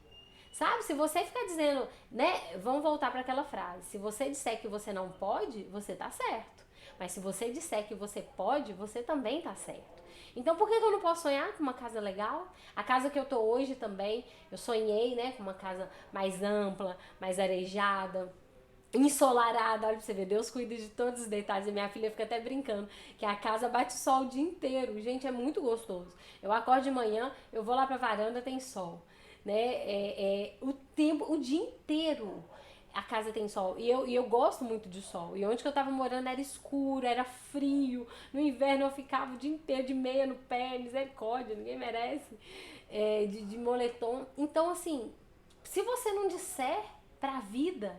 Sabe? Se você ficar dizendo, né? Vamos voltar para aquela frase. Se você disser que você não pode, você tá certo. Mas se você disser que você pode, você também tá certo. Então, por que eu não posso sonhar com uma casa legal? A casa que eu tô hoje também, eu sonhei, né, com uma casa mais ampla, mais arejada, ensolarada. Olha pra você ver, Deus cuida de todos os detalhes. E minha filha fica até brincando, que a casa bate sol o dia inteiro. Gente, é muito gostoso. Eu acordo de manhã, eu vou lá pra varanda, tem sol, né? O dia inteiro. a casa tem sol. E eu gosto muito de sol. E onde que eu tava morando era escuro, era frio. No inverno eu ficava o dia inteiro de meia no pé, misericórdia, ninguém merece. De moletom. Então, assim, se você não disser pra vida,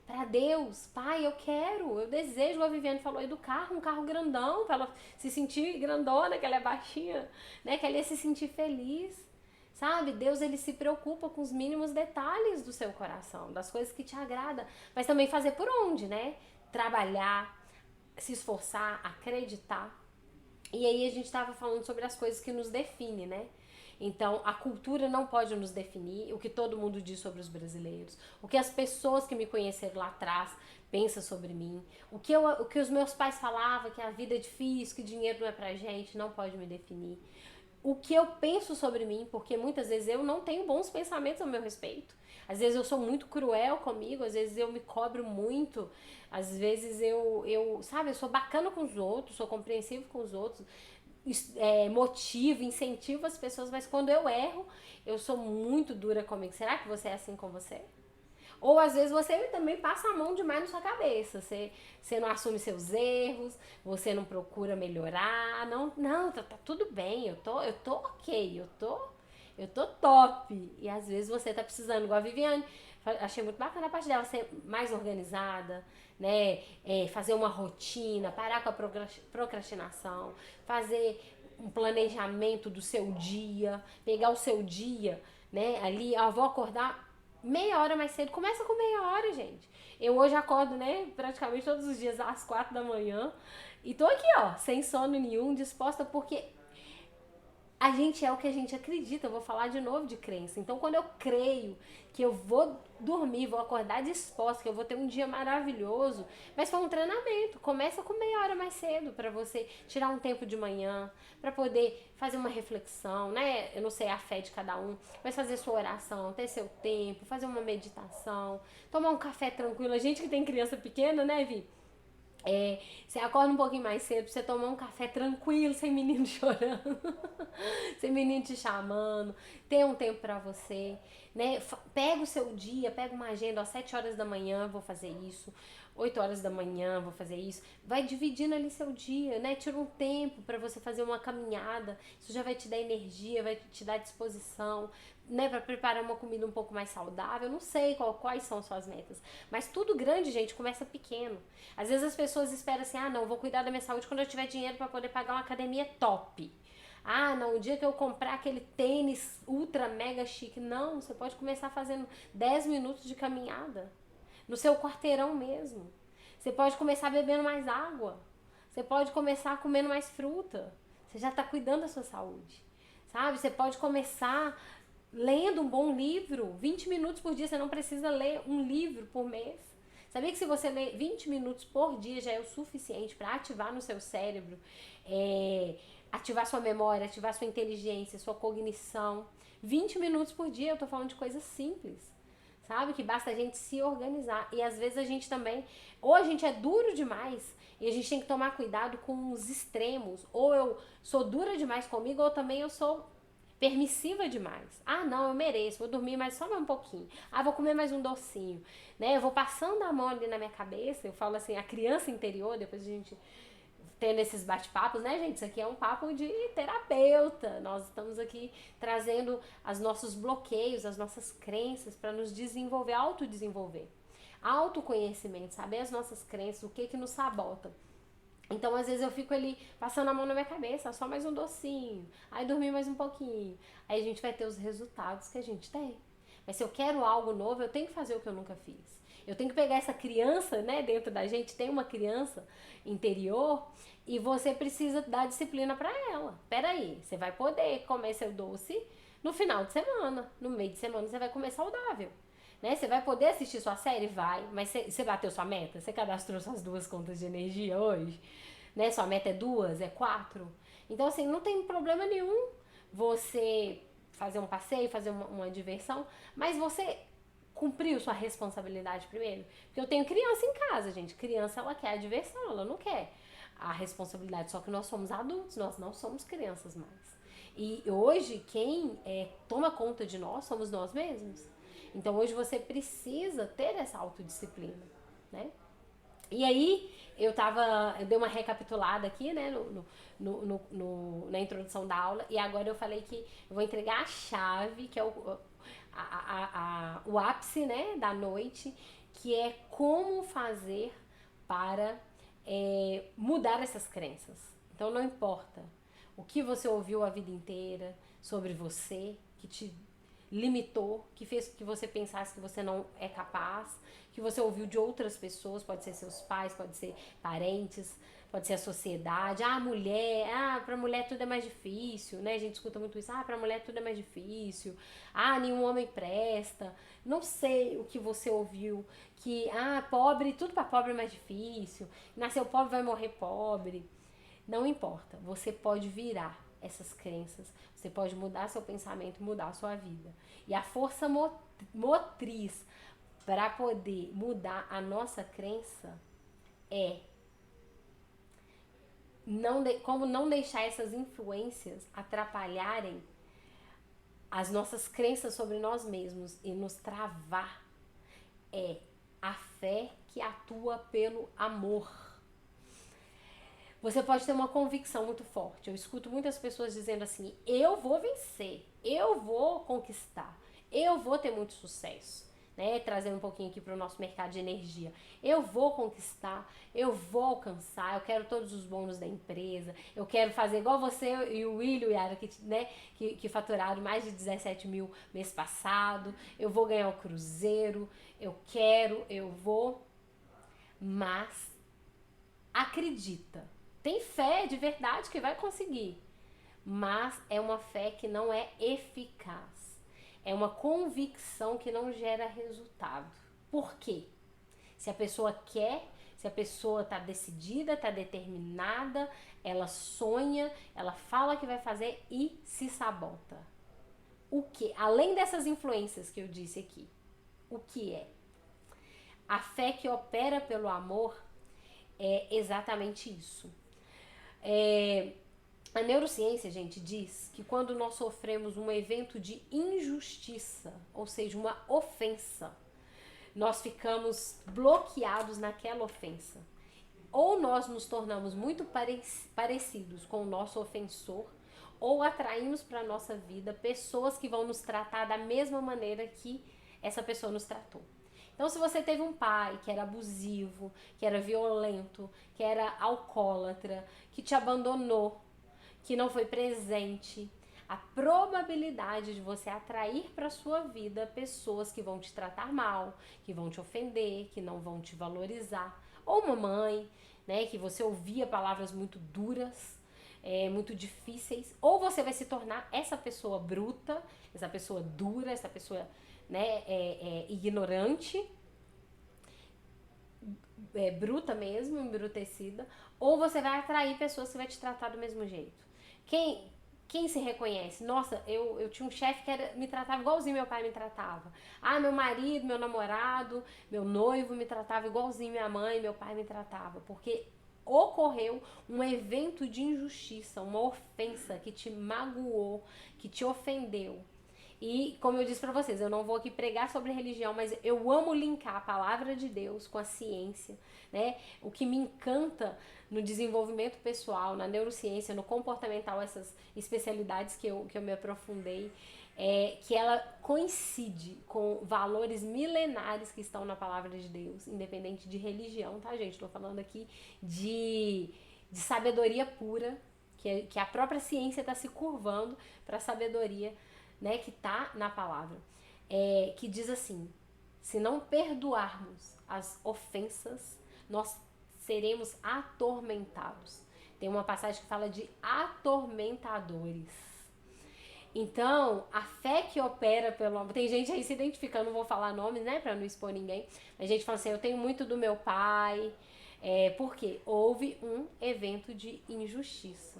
pra Deus, pai, eu desejo, igual a Viviane falou aí do carro, um carro grandão, pra ela se sentir grandona, que ela é baixinha, né? Que ela ia se sentir feliz. Sabe, Deus ele se preocupa com os mínimos detalhes do seu coração, das coisas que te agradam, mas também fazer por onde, né? Trabalhar, se esforçar, acreditar. E aí a gente estava falando sobre as coisas que nos definem, né? Então, a cultura não pode nos definir, o que todo mundo diz sobre os brasileiros, o que as pessoas que me conheceram lá atrás pensam sobre mim, o que os meus pais falavam, que a vida é difícil, que dinheiro não é pra gente, não pode me definir. O que eu penso sobre mim, porque muitas vezes eu não tenho bons pensamentos a meu respeito. Às vezes eu sou muito cruel comigo, às vezes eu me cobro muito, às vezes eu sou bacana com os outros, sou compreensivo com os outros, motivo, incentivo as pessoas, mas quando eu erro, eu sou muito dura comigo. Será que você é assim com você? Ou às vezes você também passa a mão demais na sua cabeça. Você não assume seus erros, você não procura melhorar. Não, tá tudo bem, eu tô ok, eu tô top. E às vezes você tá precisando, igual a Viviane. Achei muito bacana a parte dela ser mais organizada, né? Fazer uma rotina, parar com a procrastinação, fazer um planejamento do seu dia, pegar o seu dia, né? Ali, vou acordar meia hora mais cedo. Começa com meia hora, gente. Eu hoje acordo, né, praticamente todos os dias às 4 da manhã. E tô aqui, ó, sem sono nenhum, disposta, porque a gente é o que a gente acredita. Eu vou falar de novo de crença. Então, quando eu creio que eu vou dormir, vou acordar disposta, que eu vou ter um dia maravilhoso, mas foi um treinamento. Começa com meia hora mais cedo, para você tirar um tempo de manhã, para poder fazer uma reflexão, né? Eu não sei a fé de cada um, mas fazer sua oração, ter seu tempo, fazer uma meditação, tomar um café tranquilo. A gente que tem criança pequena, né, Vi? Você acorda um pouquinho mais cedo pra você tomar um café tranquilo, sem menino chorando, sem menino te chamando, ter um tempo pra você, né? Pega o seu dia, pega uma agenda, às 7 horas da manhã vou fazer isso, 8 horas da manhã vou fazer isso. Vai dividindo ali seu dia, né? Tira um tempo pra você fazer uma caminhada, isso já vai te dar energia, vai te dar disposição, né, para preparar uma comida um pouco mais saudável. Eu não sei quais são suas metas, mas tudo grande, gente, começa pequeno. Às vezes as pessoas esperam assim, não, vou cuidar da minha saúde quando eu tiver dinheiro para poder pagar uma academia top. Não, o dia que eu comprar aquele tênis ultra mega chique. Não, você pode começar fazendo 10 minutos de caminhada no seu quarteirão mesmo. Você pode começar bebendo mais água. Você pode começar comendo mais fruta. Você já está cuidando da sua saúde, sabe? Você pode começar lendo um bom livro, 20 minutos por dia. Você não precisa ler um livro por mês. Sabia que se você ler 20 minutos por dia já é o suficiente para ativar no seu cérebro, ativar sua memória, ativar sua inteligência, sua cognição. 20 minutos por dia, eu tô falando de coisas simples, sabe? Que basta a gente se organizar. E às vezes a gente também, ou a gente é duro demais, e a gente tem que tomar cuidado com os extremos. Ou eu sou dura demais comigo, ou também eu sou permissiva demais. Não, eu mereço, vou dormir mais só mais um pouquinho. Vou comer mais um docinho, né? Eu vou passando a mão ali na minha cabeça, eu falo assim, a criança interior, depois a gente tendo esses bate-papos, né, gente? Isso aqui é um papo de terapeuta. Nós estamos aqui trazendo os nossos bloqueios, as nossas crenças para nos desenvolver, autodesenvolver. Autoconhecimento, saber as nossas crenças, o que nos sabota. Então, às vezes eu fico ali passando a mão na minha cabeça, só mais um docinho, aí dormir mais um pouquinho. Aí a gente vai ter os resultados que a gente tem. Mas se eu quero algo novo, eu tenho que fazer o que eu nunca fiz. Eu tenho que pegar essa criança, né, dentro da gente, tem uma criança interior, e você precisa dar disciplina pra ela. Peraí, você vai poder comer seu doce no final de semana, no meio de semana você vai comer saudável. Né? Você vai poder assistir sua série? Vai. Mas você bateu sua meta? Você cadastrou suas 2 contas de energia hoje? Né? Sua meta é 2? É 4? Então, assim, não tem problema nenhum você fazer um passeio, fazer uma diversão, mas você cumpriu sua responsabilidade primeiro? Porque eu tenho criança em casa, gente. Criança, ela quer a diversão, ela não quer a responsabilidade. Só que nós somos adultos, nós não somos crianças mais. E hoje, quem toma conta de nós somos nós mesmos. Então hoje você precisa ter essa autodisciplina, né? E aí eu dei uma recapitulada aqui, né, na introdução da aula, e agora eu falei que eu vou entregar a chave, que é o ápice, né, da noite, que é como fazer para mudar essas crenças. Então não importa o que você ouviu a vida inteira sobre você, que te limitou, que fez que você pensasse que você não é capaz, que você ouviu de outras pessoas, pode ser seus pais, pode ser parentes, pode ser a sociedade, mulher, pra mulher tudo é mais difícil, né? A gente escuta muito isso, pra mulher tudo é mais difícil, nenhum homem presta, não sei o que você ouviu, que, pobre, tudo pra pobre é mais difícil, nasceu pobre vai morrer pobre, não importa, você pode virar essas crenças, você pode mudar seu pensamento, mudar a sua vida. E a força motriz para poder mudar a nossa crença é como não deixar essas influências atrapalharem as nossas crenças sobre nós mesmos e nos travar. É a fé que atua pelo amor. Você pode ter uma convicção muito forte. Eu escuto muitas pessoas dizendo assim, eu vou vencer, eu vou conquistar, eu vou ter muito sucesso, né? Trazendo um pouquinho aqui para o nosso mercado de energia. Eu vou conquistar, eu vou alcançar, eu quero todos os bônus da empresa, eu quero fazer igual você e o William e a Yara, que faturaram mais de 17 mil mês passado, eu vou ganhar o cruzeiro, eu vou, mas acredita. Tem fé de verdade que vai conseguir, mas é uma fé que não é eficaz. É uma convicção que não gera resultado. Por quê? Se a pessoa quer, se a pessoa está decidida, está determinada, ela sonha, ela fala que vai fazer e se sabota. O que? Além dessas influências que eu disse aqui, o que é? A fé que opera pelo amor é exatamente isso. A neurociência, gente, diz que quando nós sofremos um evento de injustiça, ou seja, uma ofensa, nós ficamos bloqueados naquela ofensa. Ou nós nos tornamos muito parecidos com o nosso ofensor, ou atraímos para a nossa vida pessoas que vão nos tratar da mesma maneira que essa pessoa nos tratou. Então, se você teve um pai que era abusivo, que era violento, que era alcoólatra, que te abandonou, que não foi presente, a probabilidade de você atrair para sua vida pessoas que vão te tratar mal, que vão te ofender, que não vão te valorizar, ou uma mãe, né, que você ouvia palavras muito duras, muito difíceis, ou você vai se tornar essa pessoa bruta, essa pessoa dura, essa pessoa, né, ignorante, bruta mesmo, embrutecida, ou você vai atrair pessoas que vai te tratar do mesmo jeito. Quem se reconhece? Nossa, eu tinha um chefe que me tratava igualzinho meu pai me tratava. Meu marido, meu namorado, meu noivo me tratava igualzinho minha mãe, meu pai me tratava. Porque ocorreu um evento de injustiça, uma ofensa que te magoou, que te ofendeu. E, como eu disse pra vocês, eu não vou aqui pregar sobre religião, mas eu amo linkar a palavra de Deus com a ciência, né? O que me encanta no desenvolvimento pessoal, na neurociência, no comportamental, essas especialidades que eu me aprofundei, que ela coincide com valores milenares que estão na palavra de Deus, independente de religião, tá, gente? Tô falando aqui de sabedoria pura, que a própria ciência está se curvando para a sabedoria, né, que está na palavra, que diz assim: se não perdoarmos as ofensas, nós seremos atormentados. Tem uma passagem que fala de atormentadores. Então, a fé que opera pelo amor, tem gente aí se identificando, não vou falar nomes, né, para não expor ninguém, a gente fala assim, eu tenho muito do meu pai, porque houve um evento de injustiça,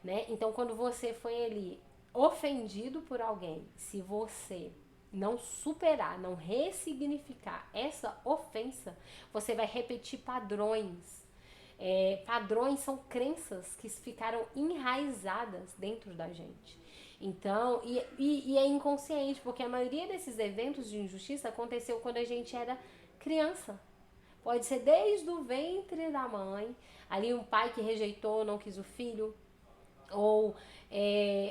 né? Então, quando você foi ali ofendido por alguém, se você não superar, não ressignificar essa ofensa, você vai repetir padrões. Padrões são crenças que ficaram enraizadas dentro da gente. Então, e é inconsciente, porque a maioria desses eventos de injustiça aconteceu quando a gente era criança. Pode ser desde o ventre da mãe, ali um pai que rejeitou, não quis o filho, ou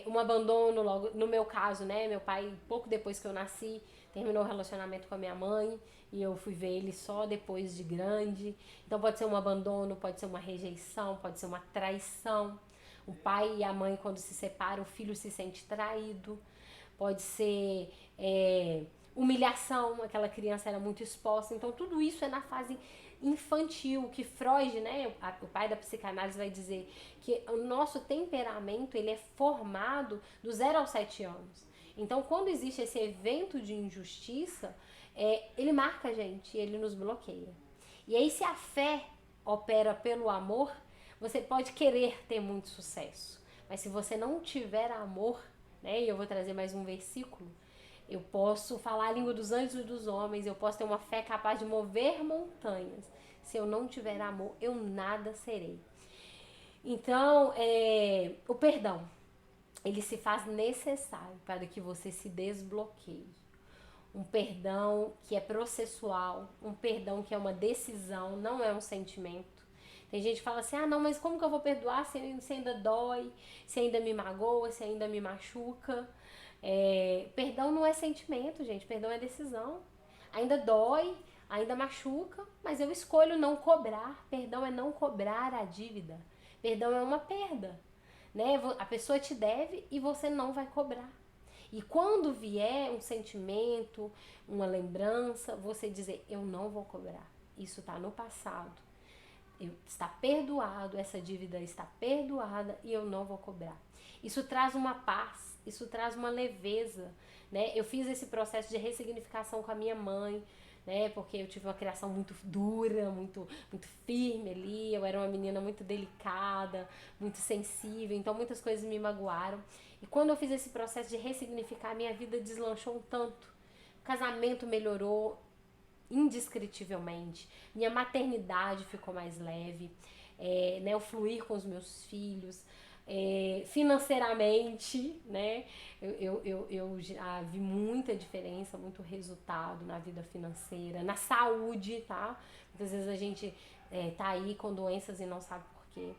um abandono logo, no meu caso, né, meu pai pouco depois que eu nasci, terminou o relacionamento com a minha mãe, e eu fui ver ele só depois de grande. Então pode ser um abandono, pode ser uma rejeição, pode ser uma traição. O pai e a mãe, quando se separam, o filho se sente traído. Pode ser humilhação, aquela criança era muito exposta. Então tudo isso é na fase infantil, que Freud, né, o pai da psicanálise, vai dizer que o nosso temperamento ele é formado do 0 aos 7 anos. Então quando existe esse evento de injustiça, ele marca a gente, ele nos bloqueia. E aí, se a fé opera pelo amor, você pode querer ter muito sucesso, mas se você não tiver amor, né, e eu vou trazer mais um versículo, eu posso falar a língua dos anjos e dos homens, eu posso ter uma fé capaz de mover montanhas. Se eu não tiver amor, eu nada serei. Então, o perdão, ele se faz necessário para que você se desbloqueie. Um perdão que é processual, um perdão que é uma decisão, não é um sentimento. Tem gente que fala assim, não, mas como que eu vou perdoar se ainda dói, se ainda me magoa, se ainda me machuca? Perdão não é sentimento, gente, perdão é decisão. Ainda dói, ainda machuca, mas eu escolho não cobrar. Perdão é não cobrar a dívida. Perdão é uma perda, né? A pessoa te deve e você não vai cobrar. E quando vier um sentimento, uma lembrança, você dizer, eu não vou cobrar. Isso está no passado. Está perdoado, essa dívida está perdoada e eu não vou cobrar. Isso traz uma paz, isso traz uma leveza, né? Eu fiz esse processo de ressignificação com a minha mãe, né? Porque eu tive uma criação muito dura, muito firme ali. Eu era uma menina muito delicada, muito sensível, então muitas coisas me magoaram. E quando eu fiz esse processo de ressignificar, minha vida deslanchou um tanto. O casamento melhorou indescritivelmente. Minha maternidade ficou mais leve, né? O fluir com os meus filhos. Financeiramente, né? Eu já vi muita diferença, muito resultado na vida financeira, na saúde, tá? Muitas vezes a gente tá aí com doenças e não sabe por quê.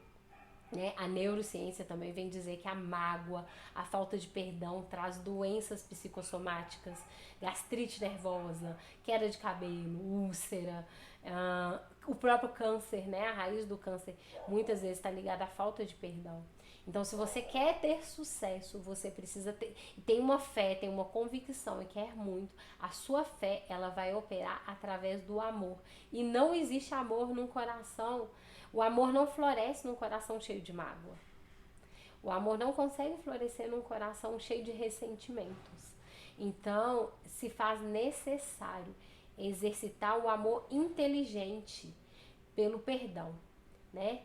Né? A neurociência também vem dizer que a mágoa, a falta de perdão traz doenças psicossomáticas, gastrite nervosa, queda de cabelo, úlcera, o próprio câncer, né? A raiz do câncer muitas vezes está ligada à falta de perdão. Então, se você quer ter sucesso, você precisa tem uma fé, tem uma convicção e quer muito, a sua fé ela vai operar através do amor. E não existe amor num coração. O amor não floresce num coração cheio de mágoa. O amor não consegue florescer num coração cheio de ressentimentos. Então, se faz necessário exercitar o amor inteligente pelo perdão, né?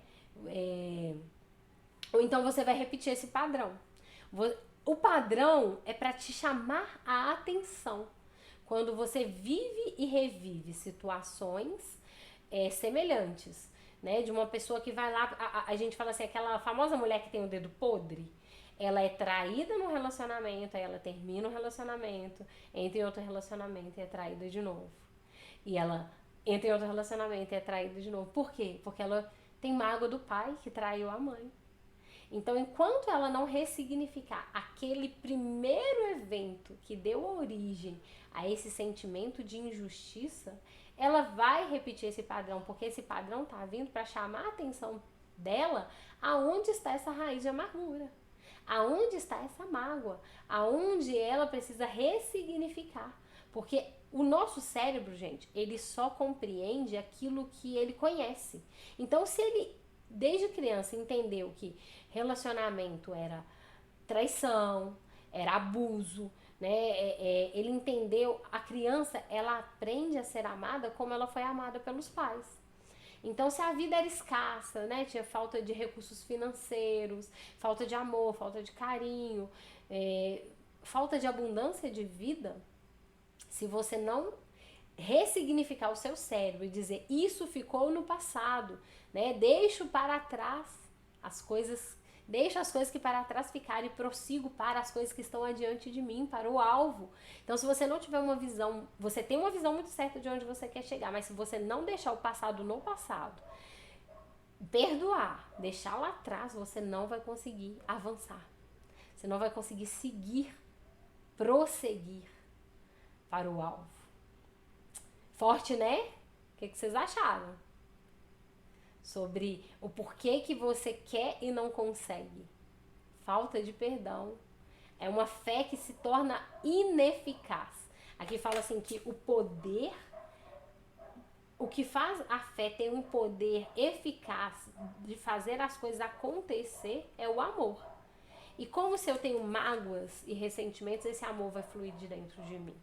Ou então você vai repetir esse padrão. O padrão é para te chamar a atenção. Quando você vive e revive situações semelhantes, né? De uma pessoa que vai lá, a gente fala assim, aquela famosa mulher que tem o dedo podre, ela é traída no relacionamento, aí ela termina o relacionamento, entra em outro relacionamento e é traída de novo. E ela entra em outro relacionamento e é traída de novo. Por quê? Porque ela tem mágoa do pai que traiu a mãe. Então, enquanto ela não ressignificar aquele primeiro evento que deu origem a esse sentimento de injustiça, ela vai repetir esse padrão, porque esse padrão tá vindo para chamar a atenção dela aonde está essa raiz de amargura, aonde está essa mágoa, aonde ela precisa ressignificar. Porque o nosso cérebro, gente, ele só compreende aquilo que ele conhece. Então, se ele, desde criança, entendeu que relacionamento era traição, era abuso, né? Ele entendeu, a criança, ela aprende a ser amada como ela foi amada pelos pais. Então, se a vida era escassa, né? Tinha falta de recursos financeiros, falta de amor, falta de carinho, falta de abundância de vida, se você não ressignificar o seu cérebro e dizer isso ficou no passado, né? Deixo para trás as coisas Deixo as coisas que para trás ficarem e prossigo para as coisas que estão adiante de mim, para o alvo. Então, se você não tiver uma visão, você tem uma visão muito certa de onde você quer chegar, mas se você não deixar o passado no passado, perdoar, deixar lá atrás, você não vai conseguir avançar. Você não vai conseguir seguir, prosseguir para o alvo. Forte, né? O que vocês acharam? Sobre o porquê que você quer e não consegue. Falta de perdão. É uma fé que se torna ineficaz. Aqui fala assim que o poder, o que faz a fé ter um poder eficaz de fazer as coisas acontecer é o amor. E como se eu tenho mágoas e ressentimentos, esse amor vai fluir de dentro de mim.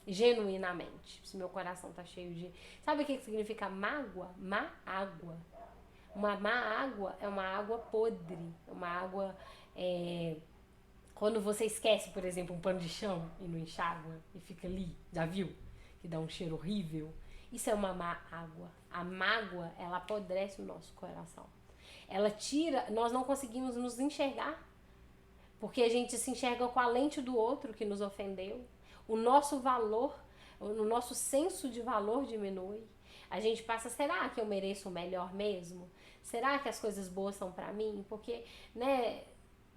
Genuinamente. Se meu coração tá cheio de... Sabe o que significa mágoa? Má água. Uma má água é uma água podre, uma água, quando você esquece, por exemplo, um pano de chão e não enxágua e fica ali, já viu? Que dá um cheiro horrível. Isso é uma má água. A mágoa, ela apodrece o nosso coração. Ela tira, nós não conseguimos nos enxergar, porque a gente se enxerga com a lente do outro que nos ofendeu. O nosso valor, o nosso senso de valor diminui. A gente passa, será que eu mereço o melhor mesmo? Será que as coisas boas são pra mim? Porque, né,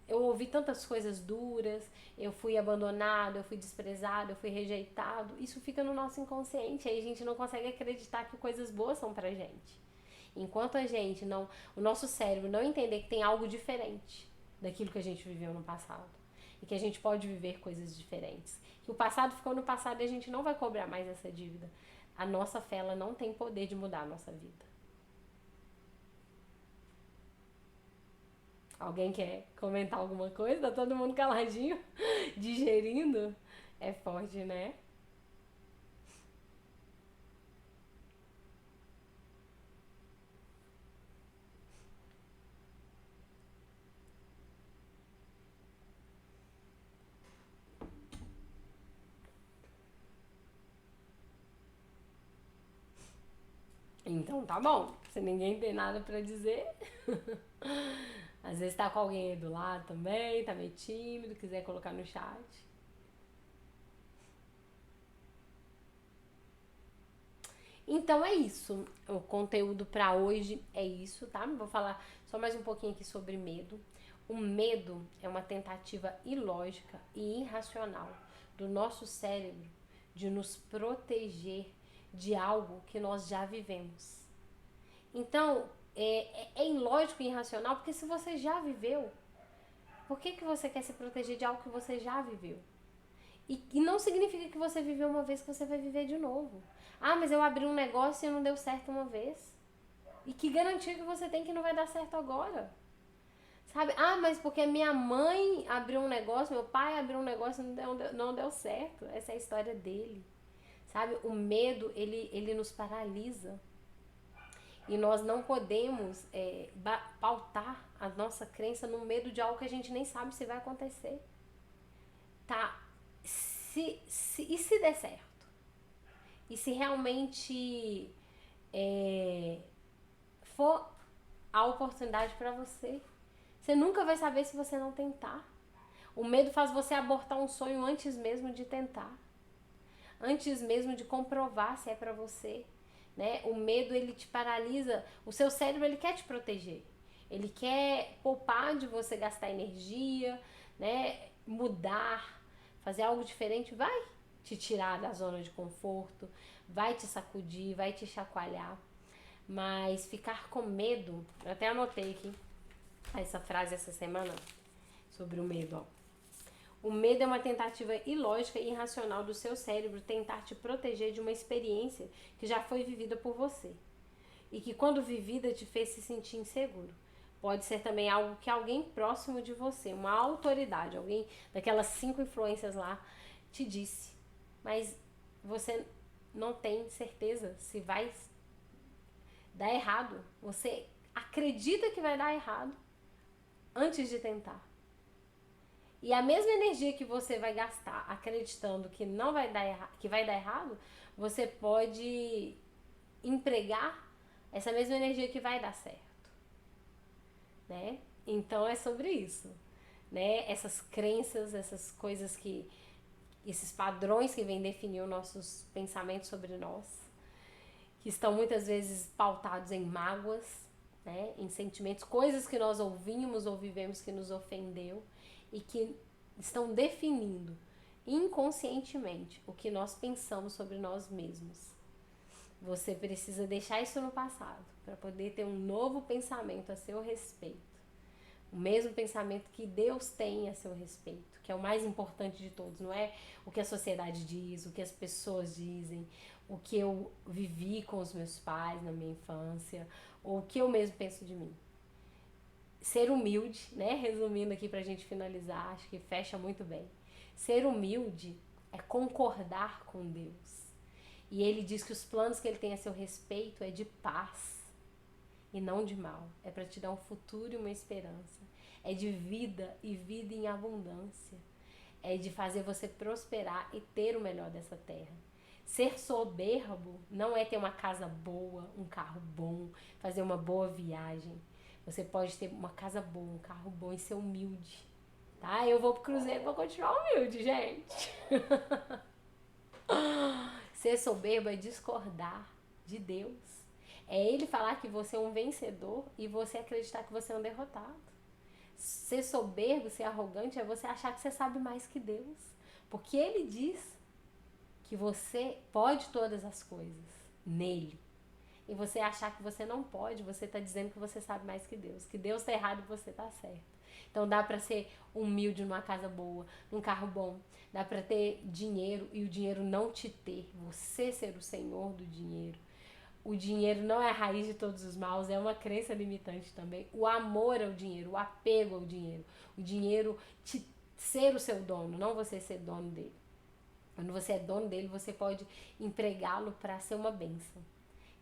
eu ouvi tantas coisas duras, eu fui abandonado, eu fui desprezado, eu fui rejeitado. Isso fica no nosso inconsciente, aí a gente não consegue acreditar que coisas boas são pra gente. Enquanto a gente não, o nosso cérebro não entender que tem algo diferente daquilo que a gente viveu no passado, e que a gente pode viver coisas diferentes, que o passado ficou no passado e a gente não vai cobrar mais essa dívida. A nossa fé, ela não tem poder de mudar a nossa vida. Alguém quer comentar alguma coisa? Tá todo mundo caladinho, digerindo? É forte, né? Então tá bom, se ninguém tem nada pra dizer. Às vezes tá com alguém aí do lado também, tá meio tímido, quiser colocar no chat. Então é isso, o conteúdo pra hoje é isso, tá? Vou falar só mais um pouquinho aqui sobre medo. O medo é uma tentativa ilógica e irracional do nosso cérebro de nos proteger de algo que nós já vivemos. Então, é ilógico e irracional, porque se você já viveu, por que você quer se proteger de algo que você já viveu? E não significa que você viveu uma vez que você vai viver de novo. Ah, mas eu abri um negócio e não deu certo uma vez. E que garantia que você tem que não vai dar certo agora? Sabe? Ah, mas porque minha mãe abriu um negócio, meu pai abriu um negócio e não deu certo. Essa é a história dele. Sabe? O medo, ele nos paralisa. E nós não podemos pautar a nossa crença no medo de algo que a gente nem sabe se vai acontecer. Tá? E se der certo? E se realmente for a oportunidade para você? Você nunca vai saber se você não tentar. O medo faz você abortar um sonho antes mesmo de tentar. Antes mesmo de comprovar se é para você. Né? O medo, ele te paralisa. O seu cérebro, ele quer te proteger. Ele quer poupar de você gastar energia, né? Mudar, fazer algo diferente. Vai te tirar da zona de conforto, vai te sacudir, vai te chacoalhar. Mas ficar com medo, eu até anotei aqui essa frase essa semana sobre o medo, ó. O medo é uma tentativa ilógica e irracional do seu cérebro tentar te proteger de uma experiência que já foi vivida por você e que, quando vivida, te fez se sentir inseguro. Pode ser também algo que alguém próximo de você, uma autoridade, alguém daquelas 5 influências lá, te disse. Mas você não tem certeza se vai dar errado. Você acredita que vai dar errado antes de tentar. E a mesma energia que você vai gastar acreditando que não vai dar que vai dar errado, você pode empregar essa mesma energia que vai dar certo, né? Então é sobre isso, né? Essas crenças, essas coisas esses padrões que vêm definir os nossos pensamentos sobre nós, que estão muitas vezes pautados em mágoas, né? Em sentimentos, coisas que nós ouvimos ou vivemos que nos ofendeu e que estão definindo inconscientemente o que nós pensamos sobre nós mesmos. Você precisa deixar isso no passado para poder ter um novo pensamento a seu respeito. O mesmo pensamento que Deus tem a seu respeito, que é o mais importante de todos. Não é o que a sociedade diz, o que as pessoas dizem, o que eu vivi com os meus pais na minha infância, ou o que eu mesmo penso de mim. Ser humilde, né? Resumindo aqui pra gente finalizar, acho que fecha muito bem. Ser humilde é concordar com Deus. E ele diz que os planos que ele tem a seu respeito é de paz e não de mal. É para te dar um futuro e uma esperança. É de vida e vida em abundância. É de fazer você prosperar e ter o melhor dessa terra. Ser soberbo não é ter uma casa boa, um carro bom, fazer uma boa viagem. Você pode ter uma casa boa, um carro bom e ser humilde. Tá? Eu vou pro cruzeiro e vou continuar humilde, gente. Ser soberbo é discordar de Deus. É ele falar que você é um vencedor e você acreditar que você é um derrotado. Ser soberbo, ser arrogante, é você achar que você sabe mais que Deus. Porque ele diz que você pode todas as coisas nele. E você achar que você não pode, você está dizendo que você sabe mais que Deus. Que Deus está errado e você está certo. Então dá para ser humilde numa casa boa, num carro bom. Dá para ter dinheiro e o dinheiro não te ter. Você ser o senhor do dinheiro. O dinheiro não é a raiz de todos os males, é uma crença limitante também. O amor ao dinheiro, o apego ao dinheiro. O dinheiro ser o seu dono, não você ser dono dele. Quando você é dono dele, você pode empregá-lo para ser uma bênção.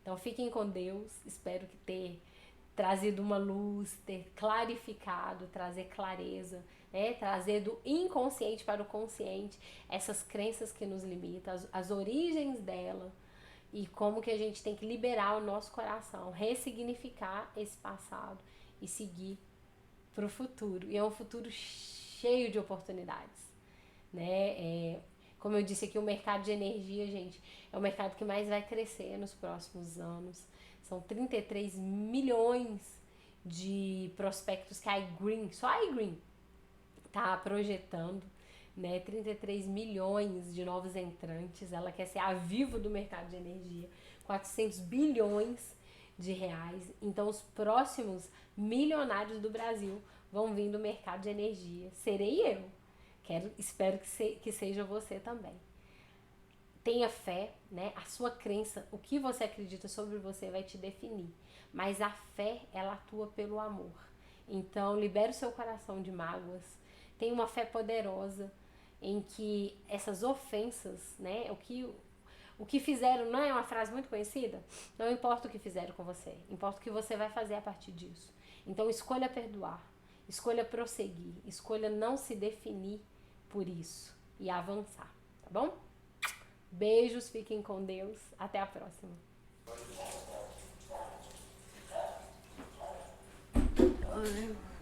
Então fiquem com Deus, espero que ter trazido uma luz, ter clarificado, trazer clareza, né? Trazer do inconsciente para o consciente essas crenças que nos limitam, as origens dela e como que a gente tem que liberar o nosso coração, ressignificar esse passado e seguir para o futuro. E é um futuro cheio de oportunidades, né? Como eu disse aqui, o mercado de energia, gente, é o mercado que mais vai crescer nos próximos anos. São 33 milhões de prospectos que a iGreen, só a iGreen, está projetando, né? 33 milhões de novos entrantes. Ela quer ser a Vivo do mercado de energia. 400 bilhões de reais. Então, os próximos milionários do Brasil vão vir do mercado de energia. Serei eu. Espero que seja você também. Tenha fé, né? A sua crença, o que você acredita sobre você vai te definir. Mas a fé, ela atua pelo amor. Então, libere o seu coração de mágoas. Tenha uma fé poderosa em que essas ofensas, né? O que fizeram, não é uma frase muito conhecida? Não importa o que fizeram com você, importa o que você vai fazer a partir disso. Então, escolha perdoar, escolha prosseguir, escolha não se definir por isso e avançar, tá bom? Beijos, fiquem com Deus, até a próxima. Ai.